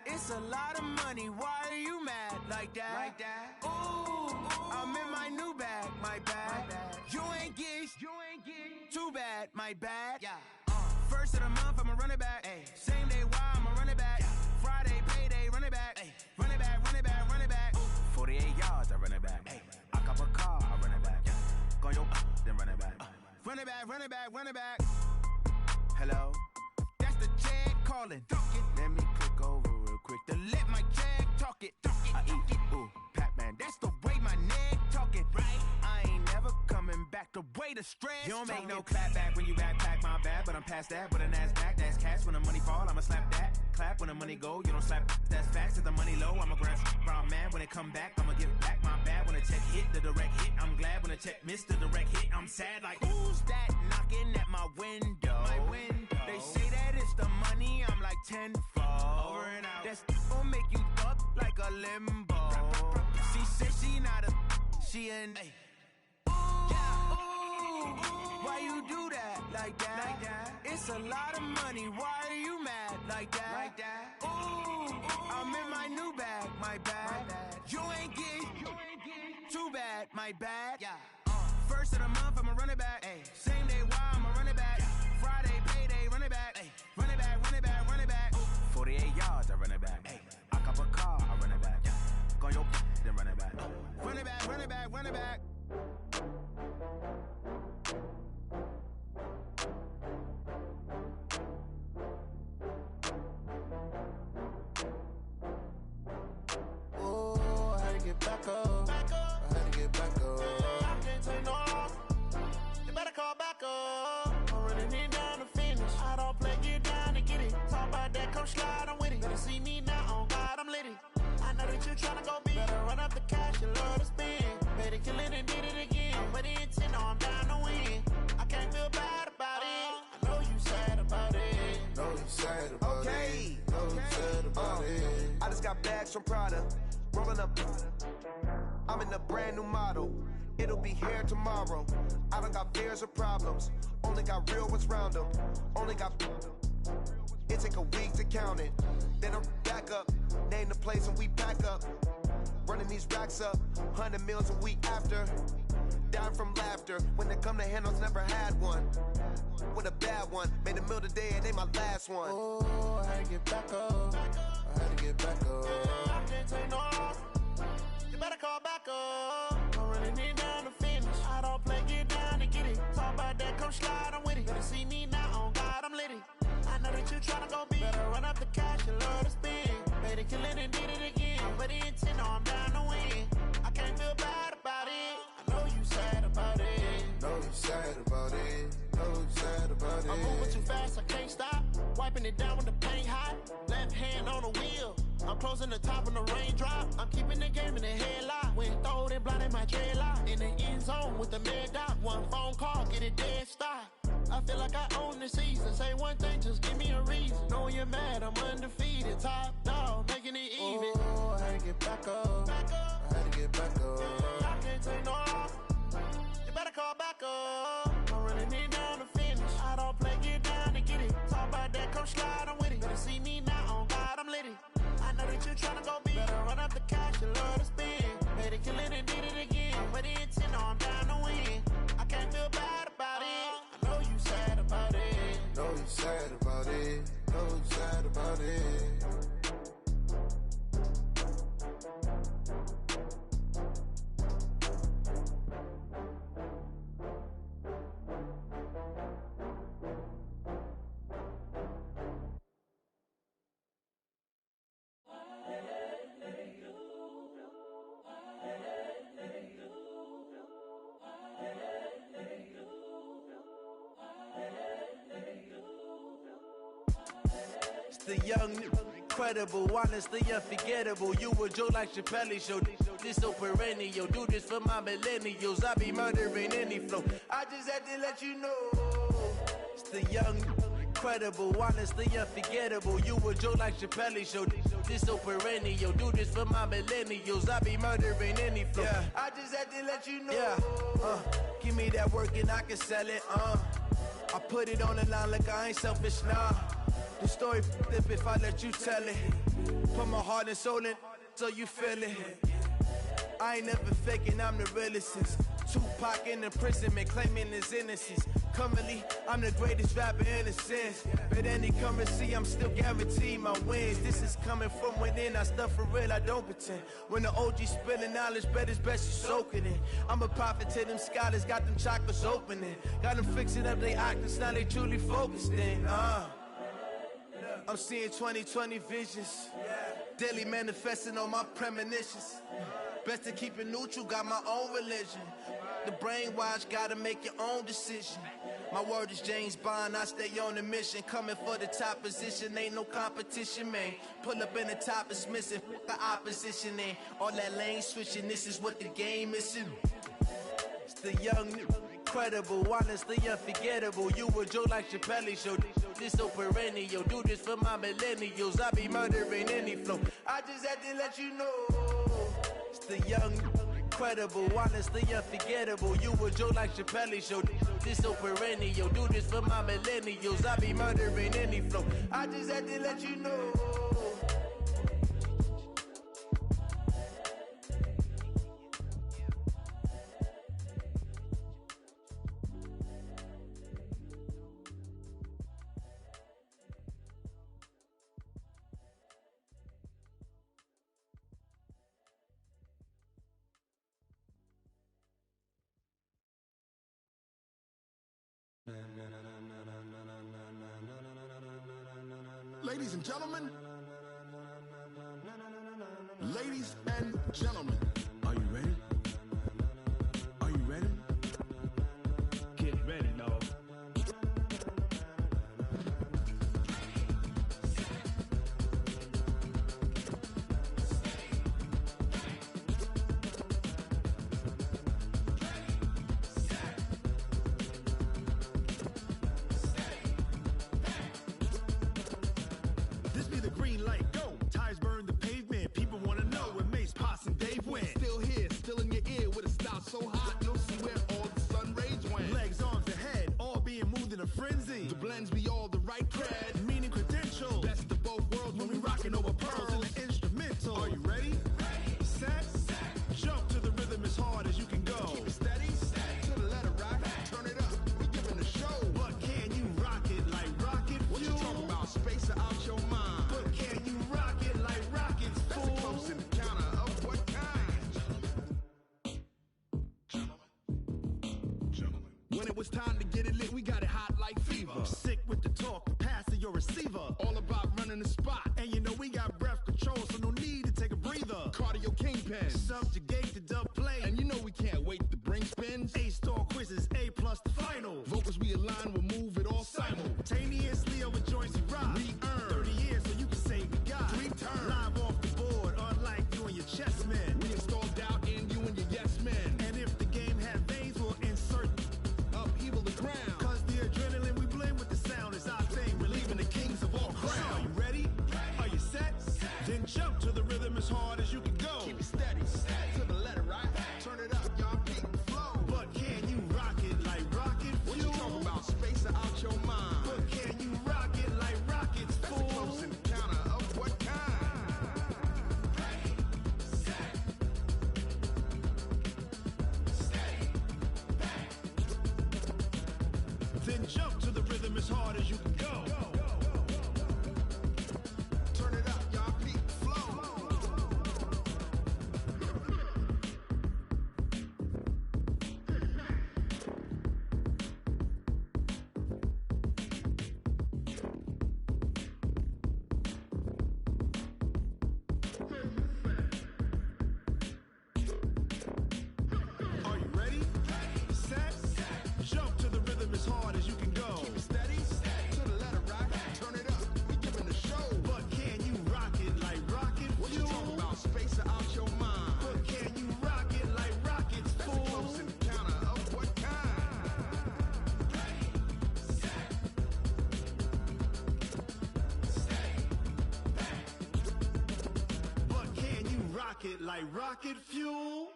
Speaker 8: It's a lot of money, why are you mad like that? Ooh, I'm in my new bag, my bad. You ain't get too bad, my bad. First of the month, I'ma run it back. Same day, why I'ma run it back. Friday, payday, run it back. Run it back, run it back, run it back. 48 yards, I run it back. I cop a car, I run it back. Go your then run it back. Run it back, run it back, run it back. Hello, that's the check calling. Let me click over real quick to let my check talk it. I eat, ooh, Pac-Man, that's the way my neck talking. Right, I ain't never coming back the way the stress. You don't make no clap back when you backpack, my bad, but I'm past that. With an ass back, that's cash. When the money fall, I'ma slap that. Clap when the money go, you don't slap. That's facts. If the money low, I'ma grab brown man. When it come back, I'ma give back my bad. When the check hit, the direct hit, I'm glad. When the check missed the direct hit, I'm sad. Like, who's that knocking at my window? My window. They say that it's the money, I'm like tenfold. Over and out. That's gon' make you up like a limbo. She said she not a, she an. Why you do that like that? It's a lot of money, why are you mad like that? Ooh, I'm in my new bag, my bad. You ain't get too bad, my bad. First of the month, I'ma run it back. Same day, why I'ma run it back. Friday, payday, run it back. Run it back, run it back, run it back. 48 yards, I run it back. I cop a car, I run it back. Go your then run it back. Run it back, run it back, run it back. Oh, I had to get back up. I had to get back up. I can't take no loss. You better call back up. I'm running it down to finish. I don't play, get down to get it. Talk about that, come slide, I'm with it. Better see me now, on God, I'm lit it. I know that you tryna go big. Better run up the cash, you love to spend. Better kill it and did it again. I'm with the intent, no, I'm down to win. I can't feel bad about it. I know you sad about it.
Speaker 6: Know you sad about it. Know you sad about it. I just got bags from Prada. Rolling up. I'm in a brand new model. It'll be here tomorrow. I don't got fears or problems. Only got real ones round them. Only got. It take a week to count it. Then I'm back up. Name the place and we pack up. Running these racks up. 100 meals a week after. Down from laughter. When they come to handles, never had one. With a bad one. Made a meal today and they my last one.
Speaker 8: Oh, I had to get back up. I had to get back up. I can't take no loss. You better call back up. I'm running it down to finish. I don't play, get down to get it. Talk about that, come slide, I'm with it. Better see me now, on God, I'm lit it. I know that you tryna go big. Better run up the cash, you love to spend. Better kill it and did it again. But the intent, no, I'm down to win. I can't feel bad about it. I know you sad about it.
Speaker 6: Know you sad about it. Know you sad about it.
Speaker 8: I'm moving too fast, I can't stop. Wiping it down when the paint hot. Left hand on the wheel. I'm closing the top when the raindrop. I'm keeping the game in the headlock. Went throwed and blinded my dreadlock. In the end zone with the mad dot. One phone call, get it dead stop. I feel like I own the season. Say one thing, just give me a reason. Knowing you're mad, I'm undefeated. Top dog, making it even.
Speaker 5: Oh, I had to get back up. I had to get back up.
Speaker 8: I can't take no off. You better call back up. I'm running it down to finish. I don't play, get down to get it. Talk about that, come slide, I'm with it. Better see me now, on God, I'm lit it. I know that you tryna go big. Better run up the cash, you love to spend. Made it, kill it, and did it again. With the intent, no, I'm down to win. I can't feel bad about it. I know you sad about it.
Speaker 5: Know you sad about it. Know you sad about it.
Speaker 8: The young, incredible, honestly unforgettable. You a Joe like Chappelle show. This so perennial. Do this for my millennials. I be murdering any flow. I just had to let you know. It's the young, incredible, honestly unforgettable. You a Joe like Chappelle show. This so perennial. Do this for my millennials. I be murdering any flow. Yeah. I just had to let you know. Yeah. Give me that work and I can sell it. I put it on the line like I ain't selfish, nah. The story flip if I let you tell it. Put my heart and soul in so you feel it. I ain't never faking, I'm the realest since Tupac in imprisonment, claiming his innocence. Currently, I'm the greatest rapper in a sense. But any currency, I'm still guaranteed my wins. This is coming from within, I stuff for real, I don't pretend. When the OG spilling knowledge, bet it's best you soak it in. I'm a prophet to them scholars, got them chakras opening. Got them fixing up they octaves, now they truly focused in. I'm seeing 2020 visions. Daily manifesting on my premonitions. Best to keep it neutral, got my own religion. The brainwash, gotta make your own decision. My word is James Bond, I stay on the mission. Coming for the top position, ain't no competition, man. Pull up in the top, it's missing, the opposition ain't. All that lane switching, this is what the game is. It's the young, incredible, honestly unforgettable. You a Joe like Chappelle show. This so perennial. Do this for my millennials. I be murdering any flow. I just had to let you know. It's the young, incredible, honestly unforgettable. You a Joe like Chappelle show. This so perennial. Do this for my millennials. I be murdering any flow. I just had to let you know.
Speaker 9: Ladies and gentlemen, ladies and gentlemen, are you ready? Are you ready? Get ready, dog. This be the green light, go. Tires burn the pavement. People wanna know where Mace, Potts, and Dave went. Still here, still in your ear with a style so hot, you'll see where all the sun rays went. Legs, arms, and head, all being moved in a frenzy. The blends be all the right cred, meaning credentials. Best of both worlds when we rockin' over pearls in the instrumental. Are you ready? Set, jump to the rhythm as hard as you can go. Keep it steady, to the letter rock. Turn it up, we giving a show. But can you rock it like rocket fuel? What you talking about? Space out your mind. But can you rock it like rockets, fool? That's a close encounter of what kind? Gentlemen. When it was time to get it lit, we got it hot like fever. Sick with the talk, the pass to your receiver. All about running the spot. And you know we got breath control, so no need to take a breather. Cardio kingpin, subjugate the dub play. And you know we can't wait to bring spins. A-star quizzes, A+ the final. Vocals we align, we'll move it all simultaneously over joints we rock. We earn 30 years, so you can say we got 3 turns. Live off the board, unlike you and your chess men. We installed doubt in jump to the rhythm as hard as you can go. Keep it steady, to the letter, right? Turn it up, y'all peak flow. But can you rock it like rocket fuel? What you talking about? Space out your mind. But can you rock it like rockets, fool? That's a close encounter of what kind? Ready, set, steady, back. Then jump to the rhythm as hard as you can go. Turn it up, y'all peak flow. Are you ready? Set, jump to the rhythm as hard as you can go. Keep it steady, to the letter, right? Turn it up, we giving the show. But can you rock it like rocket fuel? What you talking about? Space out your mind. But can you rock it like rockets, fool? That's a close encounter of what kind? Ready, set, steady, back. But can you rock it like rocket fuel?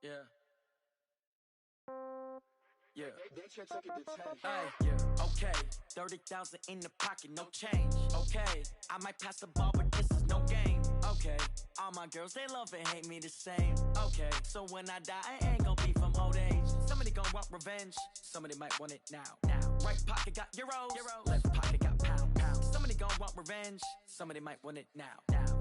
Speaker 1: Yeah. Yeah.
Speaker 10: They should take it to 10.
Speaker 1: Hey, yeah, okay. 30,000 in the pocket, no change. Okay, I might pass the ball, but this is no game. Okay, all my girls, they love and hate me the same. Okay, so when I die, I ain't gon' be from old age. Somebody gon' want revenge, somebody might want it now. Right pocket got euros, left pocket got pound. Somebody gon' want revenge, somebody might want it now.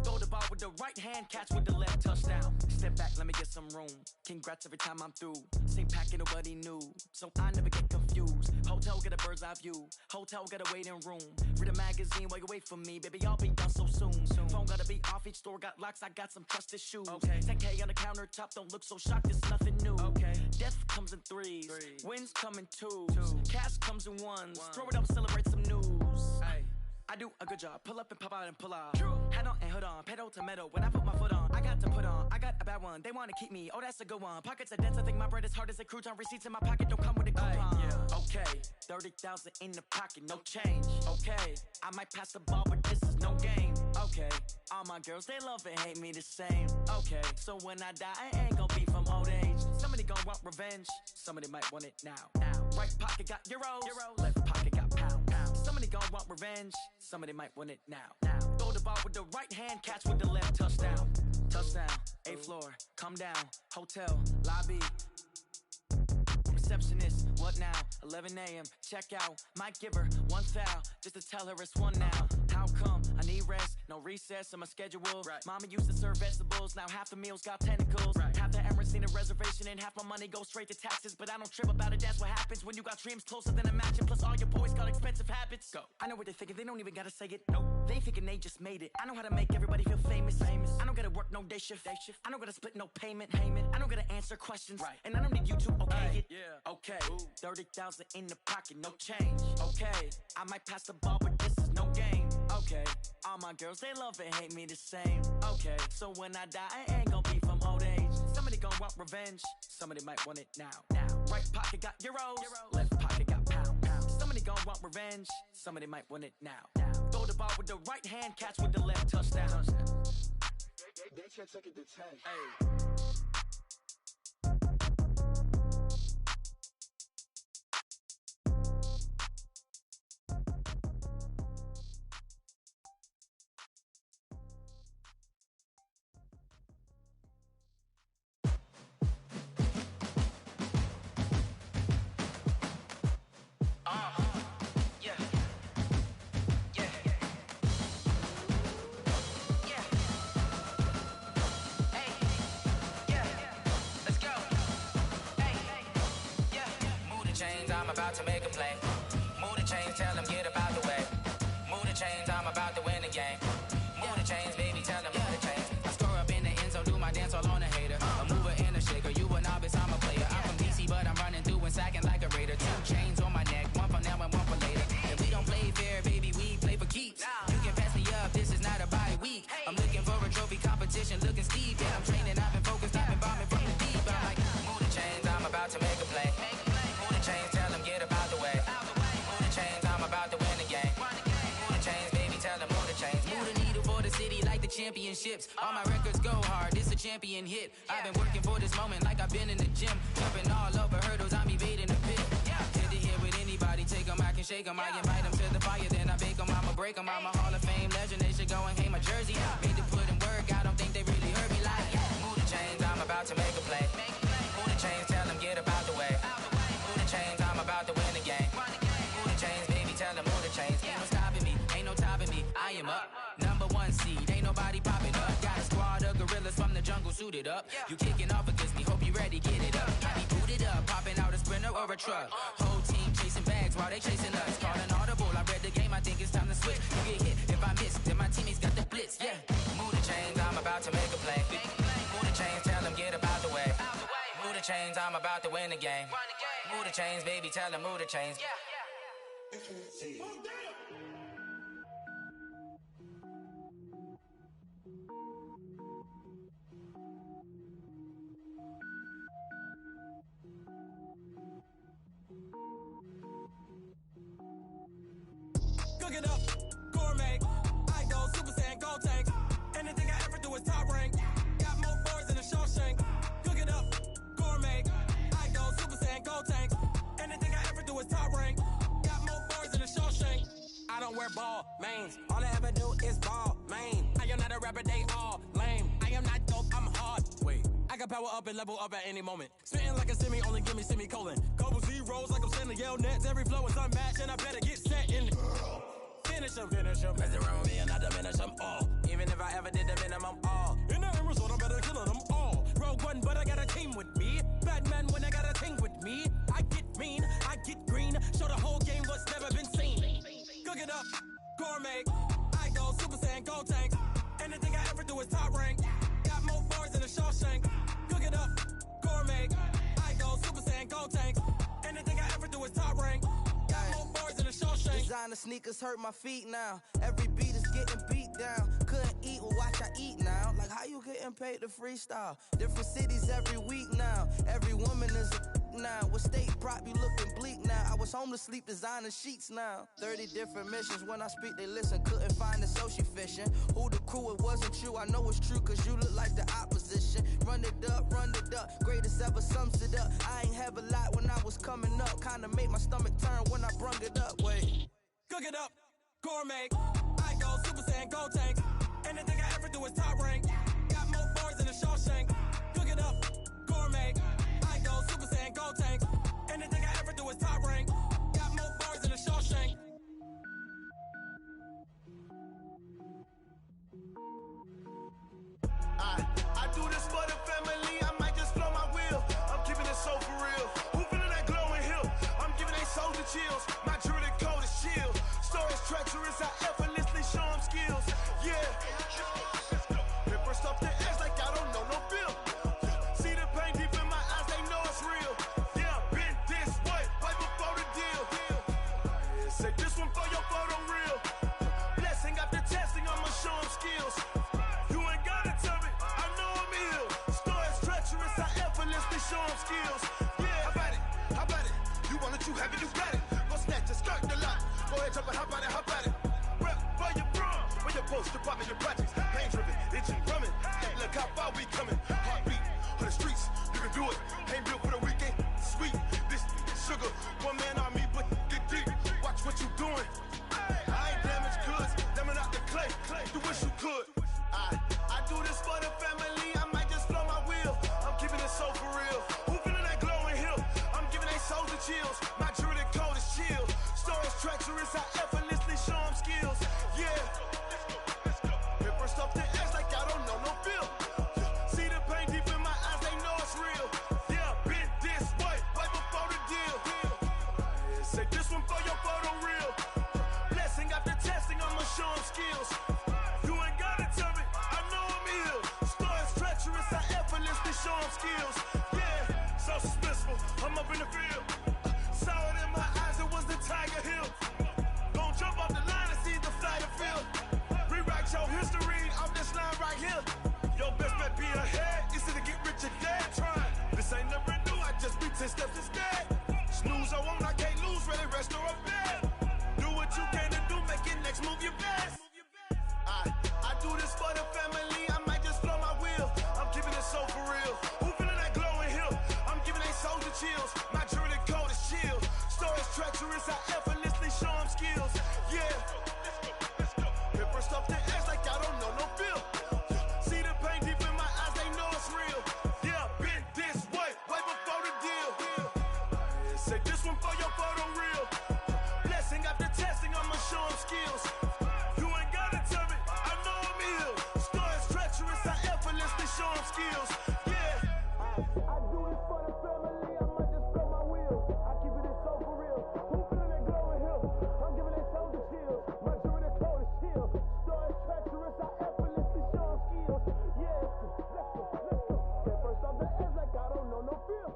Speaker 1: Throw the ball with the right hand, catch with the left, touchdown. Step back, let me get some room. Congrats every time I'm through. Same packet, nobody knew, so I never get confused. Hotel get a bird's eye view. Hotel get a waiting room. Read a magazine while you wait for me, baby. I'll be done so soon. Phone gotta be off. Each store got locks. I got some trusted shoes. Okay. 10K on the countertop. Don't look so shocked. It's nothing new. Okay. Death comes in threes. Wins come in twos. Cash comes in ones. Throw it up, celebrate some news. Hey. I do a good job. Pull up and pop out and pull out. Head on and hood on. Pedal to metal. When I put my foot on, I got to put on. I got a bad one. They want to keep me. Oh, that's a good one. Pockets are dense. I think my bread is hard as a crouton. Receipts in my pocket don't come with a coupon. Yeah. Okay. 30,000 in the pocket. No change. Okay. I might pass the ball, but this is no game. Okay. All my girls, they love and hate me the same. Okay. So when I die, I ain't gon' be from old age. Somebody gon' want revenge. Somebody might want it now. Right pocket got euros. Left pocket got pound. Somebody gon' want revenge. Somebody might want it now. Throw the ball with the right hand, catch with the left, touchdown. Touchdown, 8th floor, come down, hotel, lobby. Receptionist, what now? 11 a.m., check out. Might give her one foul, just to tell her it's one now. How come? I need rest, no recess in my schedule. Mama used to serve vegetables, now half the meals got tentacles. Half the Emirates need a reservation and half my money goes straight to taxes. But I don't trip about it, that's what happens when you got dreams closer than a matching. Plus all your boys got expensive habits. Go. I know what they're thinking, they don't even gotta say it. Nope. They thinking they just made it. I know how to make everybody feel famous. I don't gotta work no day shift. I don't gotta split no payment. I don't gotta answer questions. And I don't need you to okay it. Okay, 30,000 in the pocket, no change. Okay, I might pass the ball, but this is no game. Okay, all my girls, they love and hate me the same. Okay, so when I die, I ain't gon' be from old age. Somebody gon' want revenge, somebody might want it now. Right pocket got euros, left pocket got pound. Somebody gon' want revenge, somebody might want it now. Throw the ball with the right hand, catch with the left, touchdown.
Speaker 10: They should take it to 10.
Speaker 1: Hey.
Speaker 11: I'm about to make a play. Move the chains, tell them get about the way. Move the chains, I'm about to win the game. Move the chains, baby, tell them move the chains. I score up in the end zone, do my dance all on a hater. A mover and a shaker, you a novice, I'm a player. I'm from DC, but I'm running through and sacking like a raider. 2 chains on my neck, one for now and one for later. And we don't play fair, baby, we play for keeps. You can pass me up, this is not a bye week. I'm looking for a trophy competition, looking steep. Yeah, I'm training, I've been focused, I've been bombing from the deep. I'm like, move the chains. about to make a play. Move the chains, tell them get about the way. Move the chains, I'm about to win the game. Move the chains, baby, tell them move the chains. Move the needle for the city like the championships. All my records go hard, this a champion hit. I've been working for this moment like I've been in the gym. Jumping all over hurdles, I'm evading the pit. Head to head with anybody, take them, I can shake them. I invite them to the fire, then I bake them, I'ma break them. I'm a Hall of Fame legend, they should go and hang my jersey. Made to put in work, I don't think they really heard me like, move the chains, I'm about to make a play. Move the chains, tell them get about the way. Move the chains, I'm about to win the game. Move the chains, baby, tell them move the chains. Ain't no stopping me, ain't no topping me, I am up. Number one seed, ain't nobody popping up. Got a squad of gorillas from the jungle suited up. You kicking off against me, hope you ready, get it up. I be booted up, popping out a Sprinter or a truck. Whole team chasing bags while they chasing us. Calling audible, I read the game, I think it's time to switch. You get hit, if I miss, then my teammates got the blitz, yeah. Move the chains, I'm about to make a play. Move the chains, tell them get about the way. Move the chains, I'm about to win the game. Move the chains, baby, tell them move the chains.
Speaker 12: Cook it up, gourmet. I go Super Saiyan, gold tank. Anything I ever do is top rank. Got more boards than a Shawshank. Cook it up, gourmet. I go Super Saiyan, gold tank. Anything I ever do is top rank. Got more boards than a Shawshank. I don't wear ball mains. All I ever do is ball main. I am not a rapper, they all lame. I am not dope, I'm hard. Wait, I can power up and level up at any moment. Spitting like a semi, only give me semicolon. Couple zeros like I'm sending yell nets. Every flow is unmatched and I better get set in. Finish them. Mess around with me and I diminish them all. Even if I ever did the minimum, all. In the end result, I'm better killing them all. Rogue One, but I got a team with me. Batman when I got a team with me. I get mean, I get green. Show the whole game what's never been seen. Cook it up, gourmet. I go Super Saiyan, gold tank. Anything I ever do is top rank. Got more bars than a Shawshank. Cook it up, gourmet. I go Super Saiyan, gold tank. Anything I ever do is top rank. Got more bars than a Shawshank.
Speaker 8: Designer sneakers hurt my feet now. Every beat is getting beat down. Couldn't eat, well watch I eat now. Like how you getting paid to freestyle? Different cities every week now. Every woman is a now. What state prop you looking bleak now? I was home to sleep designing sheets now. 30 different missions. When I speak they listen. Couldn't find it so she fishing. Who the crew? It wasn't you. I know it's true cause you look like the opposition. Run it up. Greatest ever sums it up. I ain't have a lot when I was coming up. Kinda made my stomach turn when I brung it up. Wait.
Speaker 12: Cook it up, gourmet. I go Super Saiyan, gold tank. Anything I ever do is top rank. Got more bars than a Shawshank. Cook it up, gourmet. I go Super Saiyan, gold tank. Anything I ever do is top rank. Got more bars than a Shawshank.
Speaker 6: I do this for the family. I might just blow my wheel. I'm keeping it so for real. Who feeling that glowing hill? I'm giving they souls the chills. My jewelry code is chill. Stories treacherous. I effortlessly show them skills. Yeah. Paper stuff the edge like I don't know no bill. See the pain deep in my eyes. They know it's real. Yeah, been this way right before the deal. Say this one for your photo reel. Blessing after testing. I'ma show them skills. You ain't gotta tell me. I know I'm ill. Stories treacherous. I effortlessly show them skills. Yeah, how about it? You want it, you have it, you got it. Go snatch a skirt the lot. Go ahead, jump it, how about it? Rep for your brum. Where your post, department, your projects. Pain driven, itching, drumming. Hey, look how far we coming. Heartbeat on the streets. You can do it. Ain't built for the weekend. Sweet, this sugar. One man army, but get deep. Watch what you doing. I ain't damaged goods. Damn out the clay. You wish you could. I do this for the family. I might just blow my wheel. I'm keeping it so for real. Who feeling that glowing hill? I'm giving they souls the chills. My jewelry code is chill. Stories treacherous. I effortlessly show them skills. Yeah. Paper stuff the edge like I don't know no bill. See the pain deep in my eyes. They know it's real. Yeah, been this way right before the deal. Say this one for your photo reel. Blessing after testing. I'ma show them skills. You ain't gotta tell me. I know I'm ill. Stories treacherous. I effortlessly show them skills. Yeah, so suspenseful. I'm up in the field. Saw it in my eyes. It was the Tiger Hill. Gon' jump off the line and see the flight of field. Rewrite your history off this line right here. Your best bet be ahead. Easy to get rich or dead trying. This ain't never new. I just be
Speaker 4: 10 steps instead. Snooze or won't, I can't lose, really rest or a bed. Do what you can to do, make it next move your best. I do this for the family, I might just blow my wheel. I'm keeping it so for real. Who feeling that glowing hill? I'm giving they soldier chills. My jewelry cold is chill. Stories treacherous, I effortlessly show them skills. Yeah. Pepper stuff the edge like I don't know no feel. See the pain deep in my eyes, they know it's real. Yeah, been this way before the deal. Say this one for your photo reel. Blessing after testing, I'ma show them skills. You ain't gotta tell me, I know I'm ill. Stories treacherous, I effortlessly show them skills. Yeah. I do this for the family, I might just blow my wheel. I keep it so for real. Who feeling that glowing hill? I'm giving they soldier chills. My jewelry cold is chill. Stories treacherous, I effortlessly show them skills. Yeah, let's go. Get first off the edge like I don't know no feel.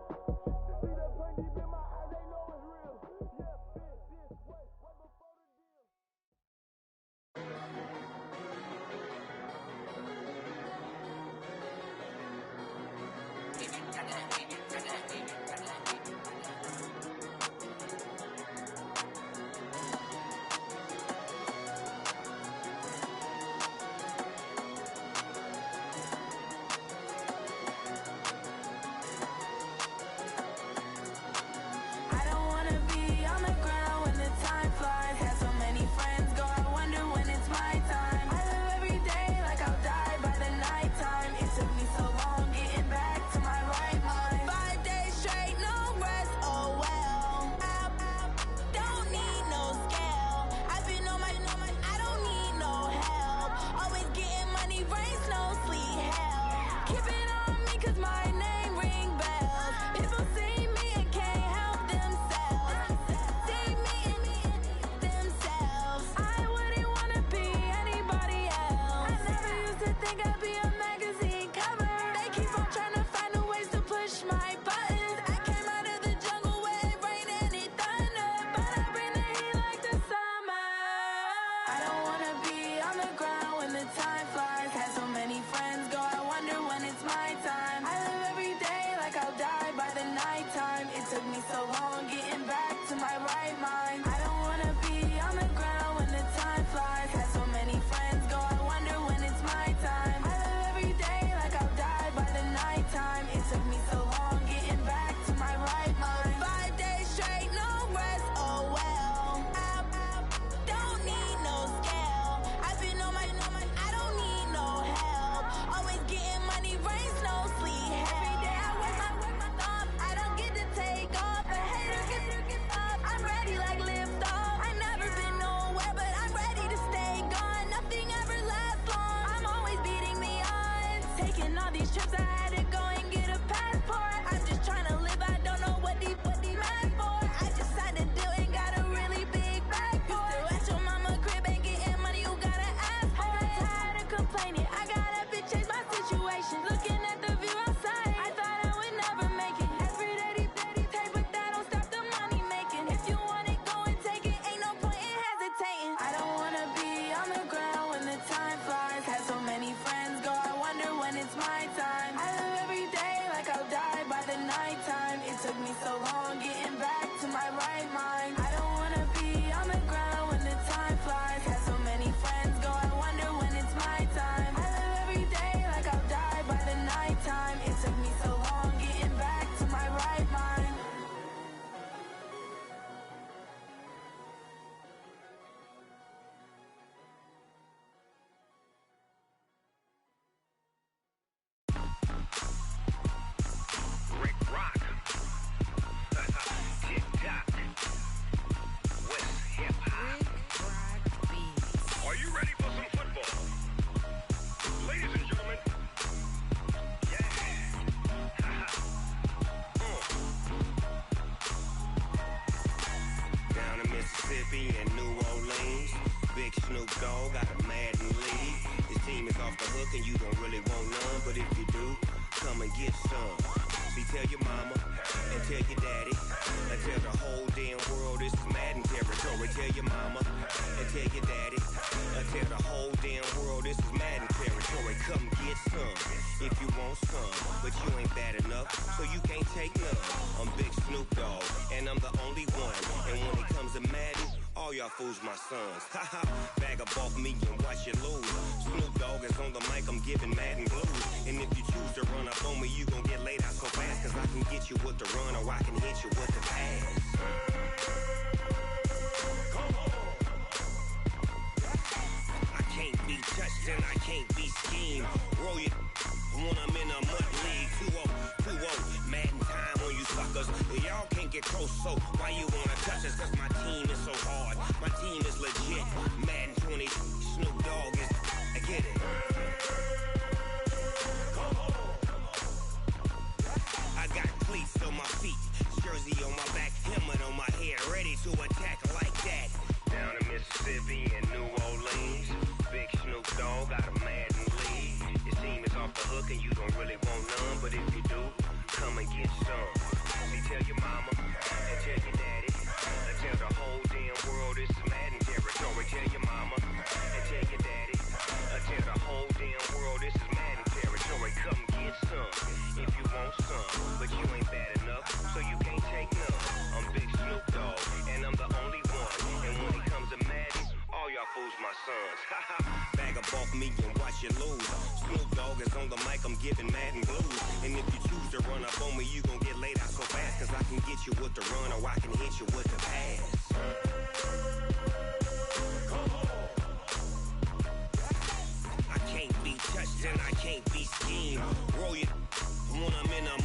Speaker 4: See that pain deep in my eyes, they know it's real. Yeah, been this way before the deal.
Speaker 13: I don't wanna be on the ground when the time flies. Had so many friends go, I wonder when it's my time. I live every day like I'll die by the nighttime. It took me so long getting back to my right mind. 5 days straight, no rest, oh well. I don't need no scale. I've been on my, I don't need no help. Always getting money, rain, snow, sleet, hell. Keep it on me cause my name ring bells. People see me and can't help themselves. See me and themselves. I wouldn't wanna be anybody else. I never used to think I'd be a magazine cover. They keep on trying to find new ways to push my buttons. I came out of the jungle where it rained and it thunder, but I bring the heat like the summer. I don't wanna be on the ground when the time flies. Had so many friends go, I wonder when it's my time. I live every day like I'll die by the nighttime. It took me so long getting back to my right mind. I don't wanna be on the ground when the time flies. Had so many friends go, I wonder when it's my time. I live every day like I'll die by the nighttime. It took me so long getting back to my right mind. 5 days straight, no rest, oh well. I don't need no scale. I've been on my, I don't need no help. Always getting money, rain, snow, sleet, hell. Every day I work my thumb. I don't get to take off. A hater gets up. I'm ready like lift off. I never been nowhere, but I'm ready to stay gone. Nothing ever lasts long. I'm always beating the odds. Taking all these trips, I had to go and get a passport. I'm just trying to live. I don't know what these mad for. I just signed a deal and got a really big bag for it. Still at your mama crib ain't getting money, you gotta ask for it. I got tired of complaining. I got up and changed my situation. Looking at the view outside, I thought I would never make it. Every day they take, but that don't stop the money making. If you want it, go and take it. Ain't no point in hesitating. I don't wanna be on the ground when the time flies. Had so many friends go, I wonder when it's my time. I live every day like I'll die by the nighttime. It took me so long getting back to my right mind. I don't wanna be on the ground when the time flies. Had so many friends go, I wonder when it's my time. I live every day like I'll die by the nighttime. It took me so long getting back to my right mind.
Speaker 14: Rick Rock. TikTok. West Hip Hop. Are you ready for some football? Ladies and gentlemen. Yeah. Down in Mississippi and New Orleans, Big Snoop Dogg got a Madden league. His team is off the hook and you don't really want none, but if you do, come and get some. See, tell your mama and tell your daddy and tell the whole damn world this is Madden territory. Tell your mama and tell your daddy and tell the whole damn world this is Madden territory. Come get some if you want some, but you ain't bad enough, so you can't take none. I'm Big and I'm the only one. And when it comes to Madden, all y'all fools my sons. Haha, bag up off me and watch you lose. Snoop Dogg is on the mic, I'm giving Madden blues. And if you choose to run up on me, you gon' get laid out so fast. Cause I can get you with the run or I can hit you with the pass. I can't be touched and I can't be schemed. Roll you when I'm in a mud league. 2-0, Madden time on you suckers. Y'all can't get close, so why you wanna touch us? Cause my team is so hard, my team is legit. Madden 20, Snoop Dogg is, I get it. I got cleats on my feet, jersey on my back, helmet on my head, ready to attack like that. Down in Mississippi and New Orleans, big Snoop Dogg got a Madden lead. Your team is off the hook and you don't really want none, but if you do, come and get some. See, tell your mama and tell your daddy, and tell the whole damn world this is Madden territory. Tell your mama and tell your daddy, and tell the whole damn world this is Madden territory. Come get some if you want some, but you ain't bad enough, so you can't take none. I'm big Snoop Dogg, and I'm the only one. And when it comes to Madden, all y'all fools my sons. Bag up off me and watch you lose. Snoop Dogg is on the mic, I'm giving Madden blues. And if you choose to run up on me, you gon' get laid out so fast. Cause I can get you with the run or I can hit you with the pass. I can't be touched and I can't be schemed. Roll you when I'm in a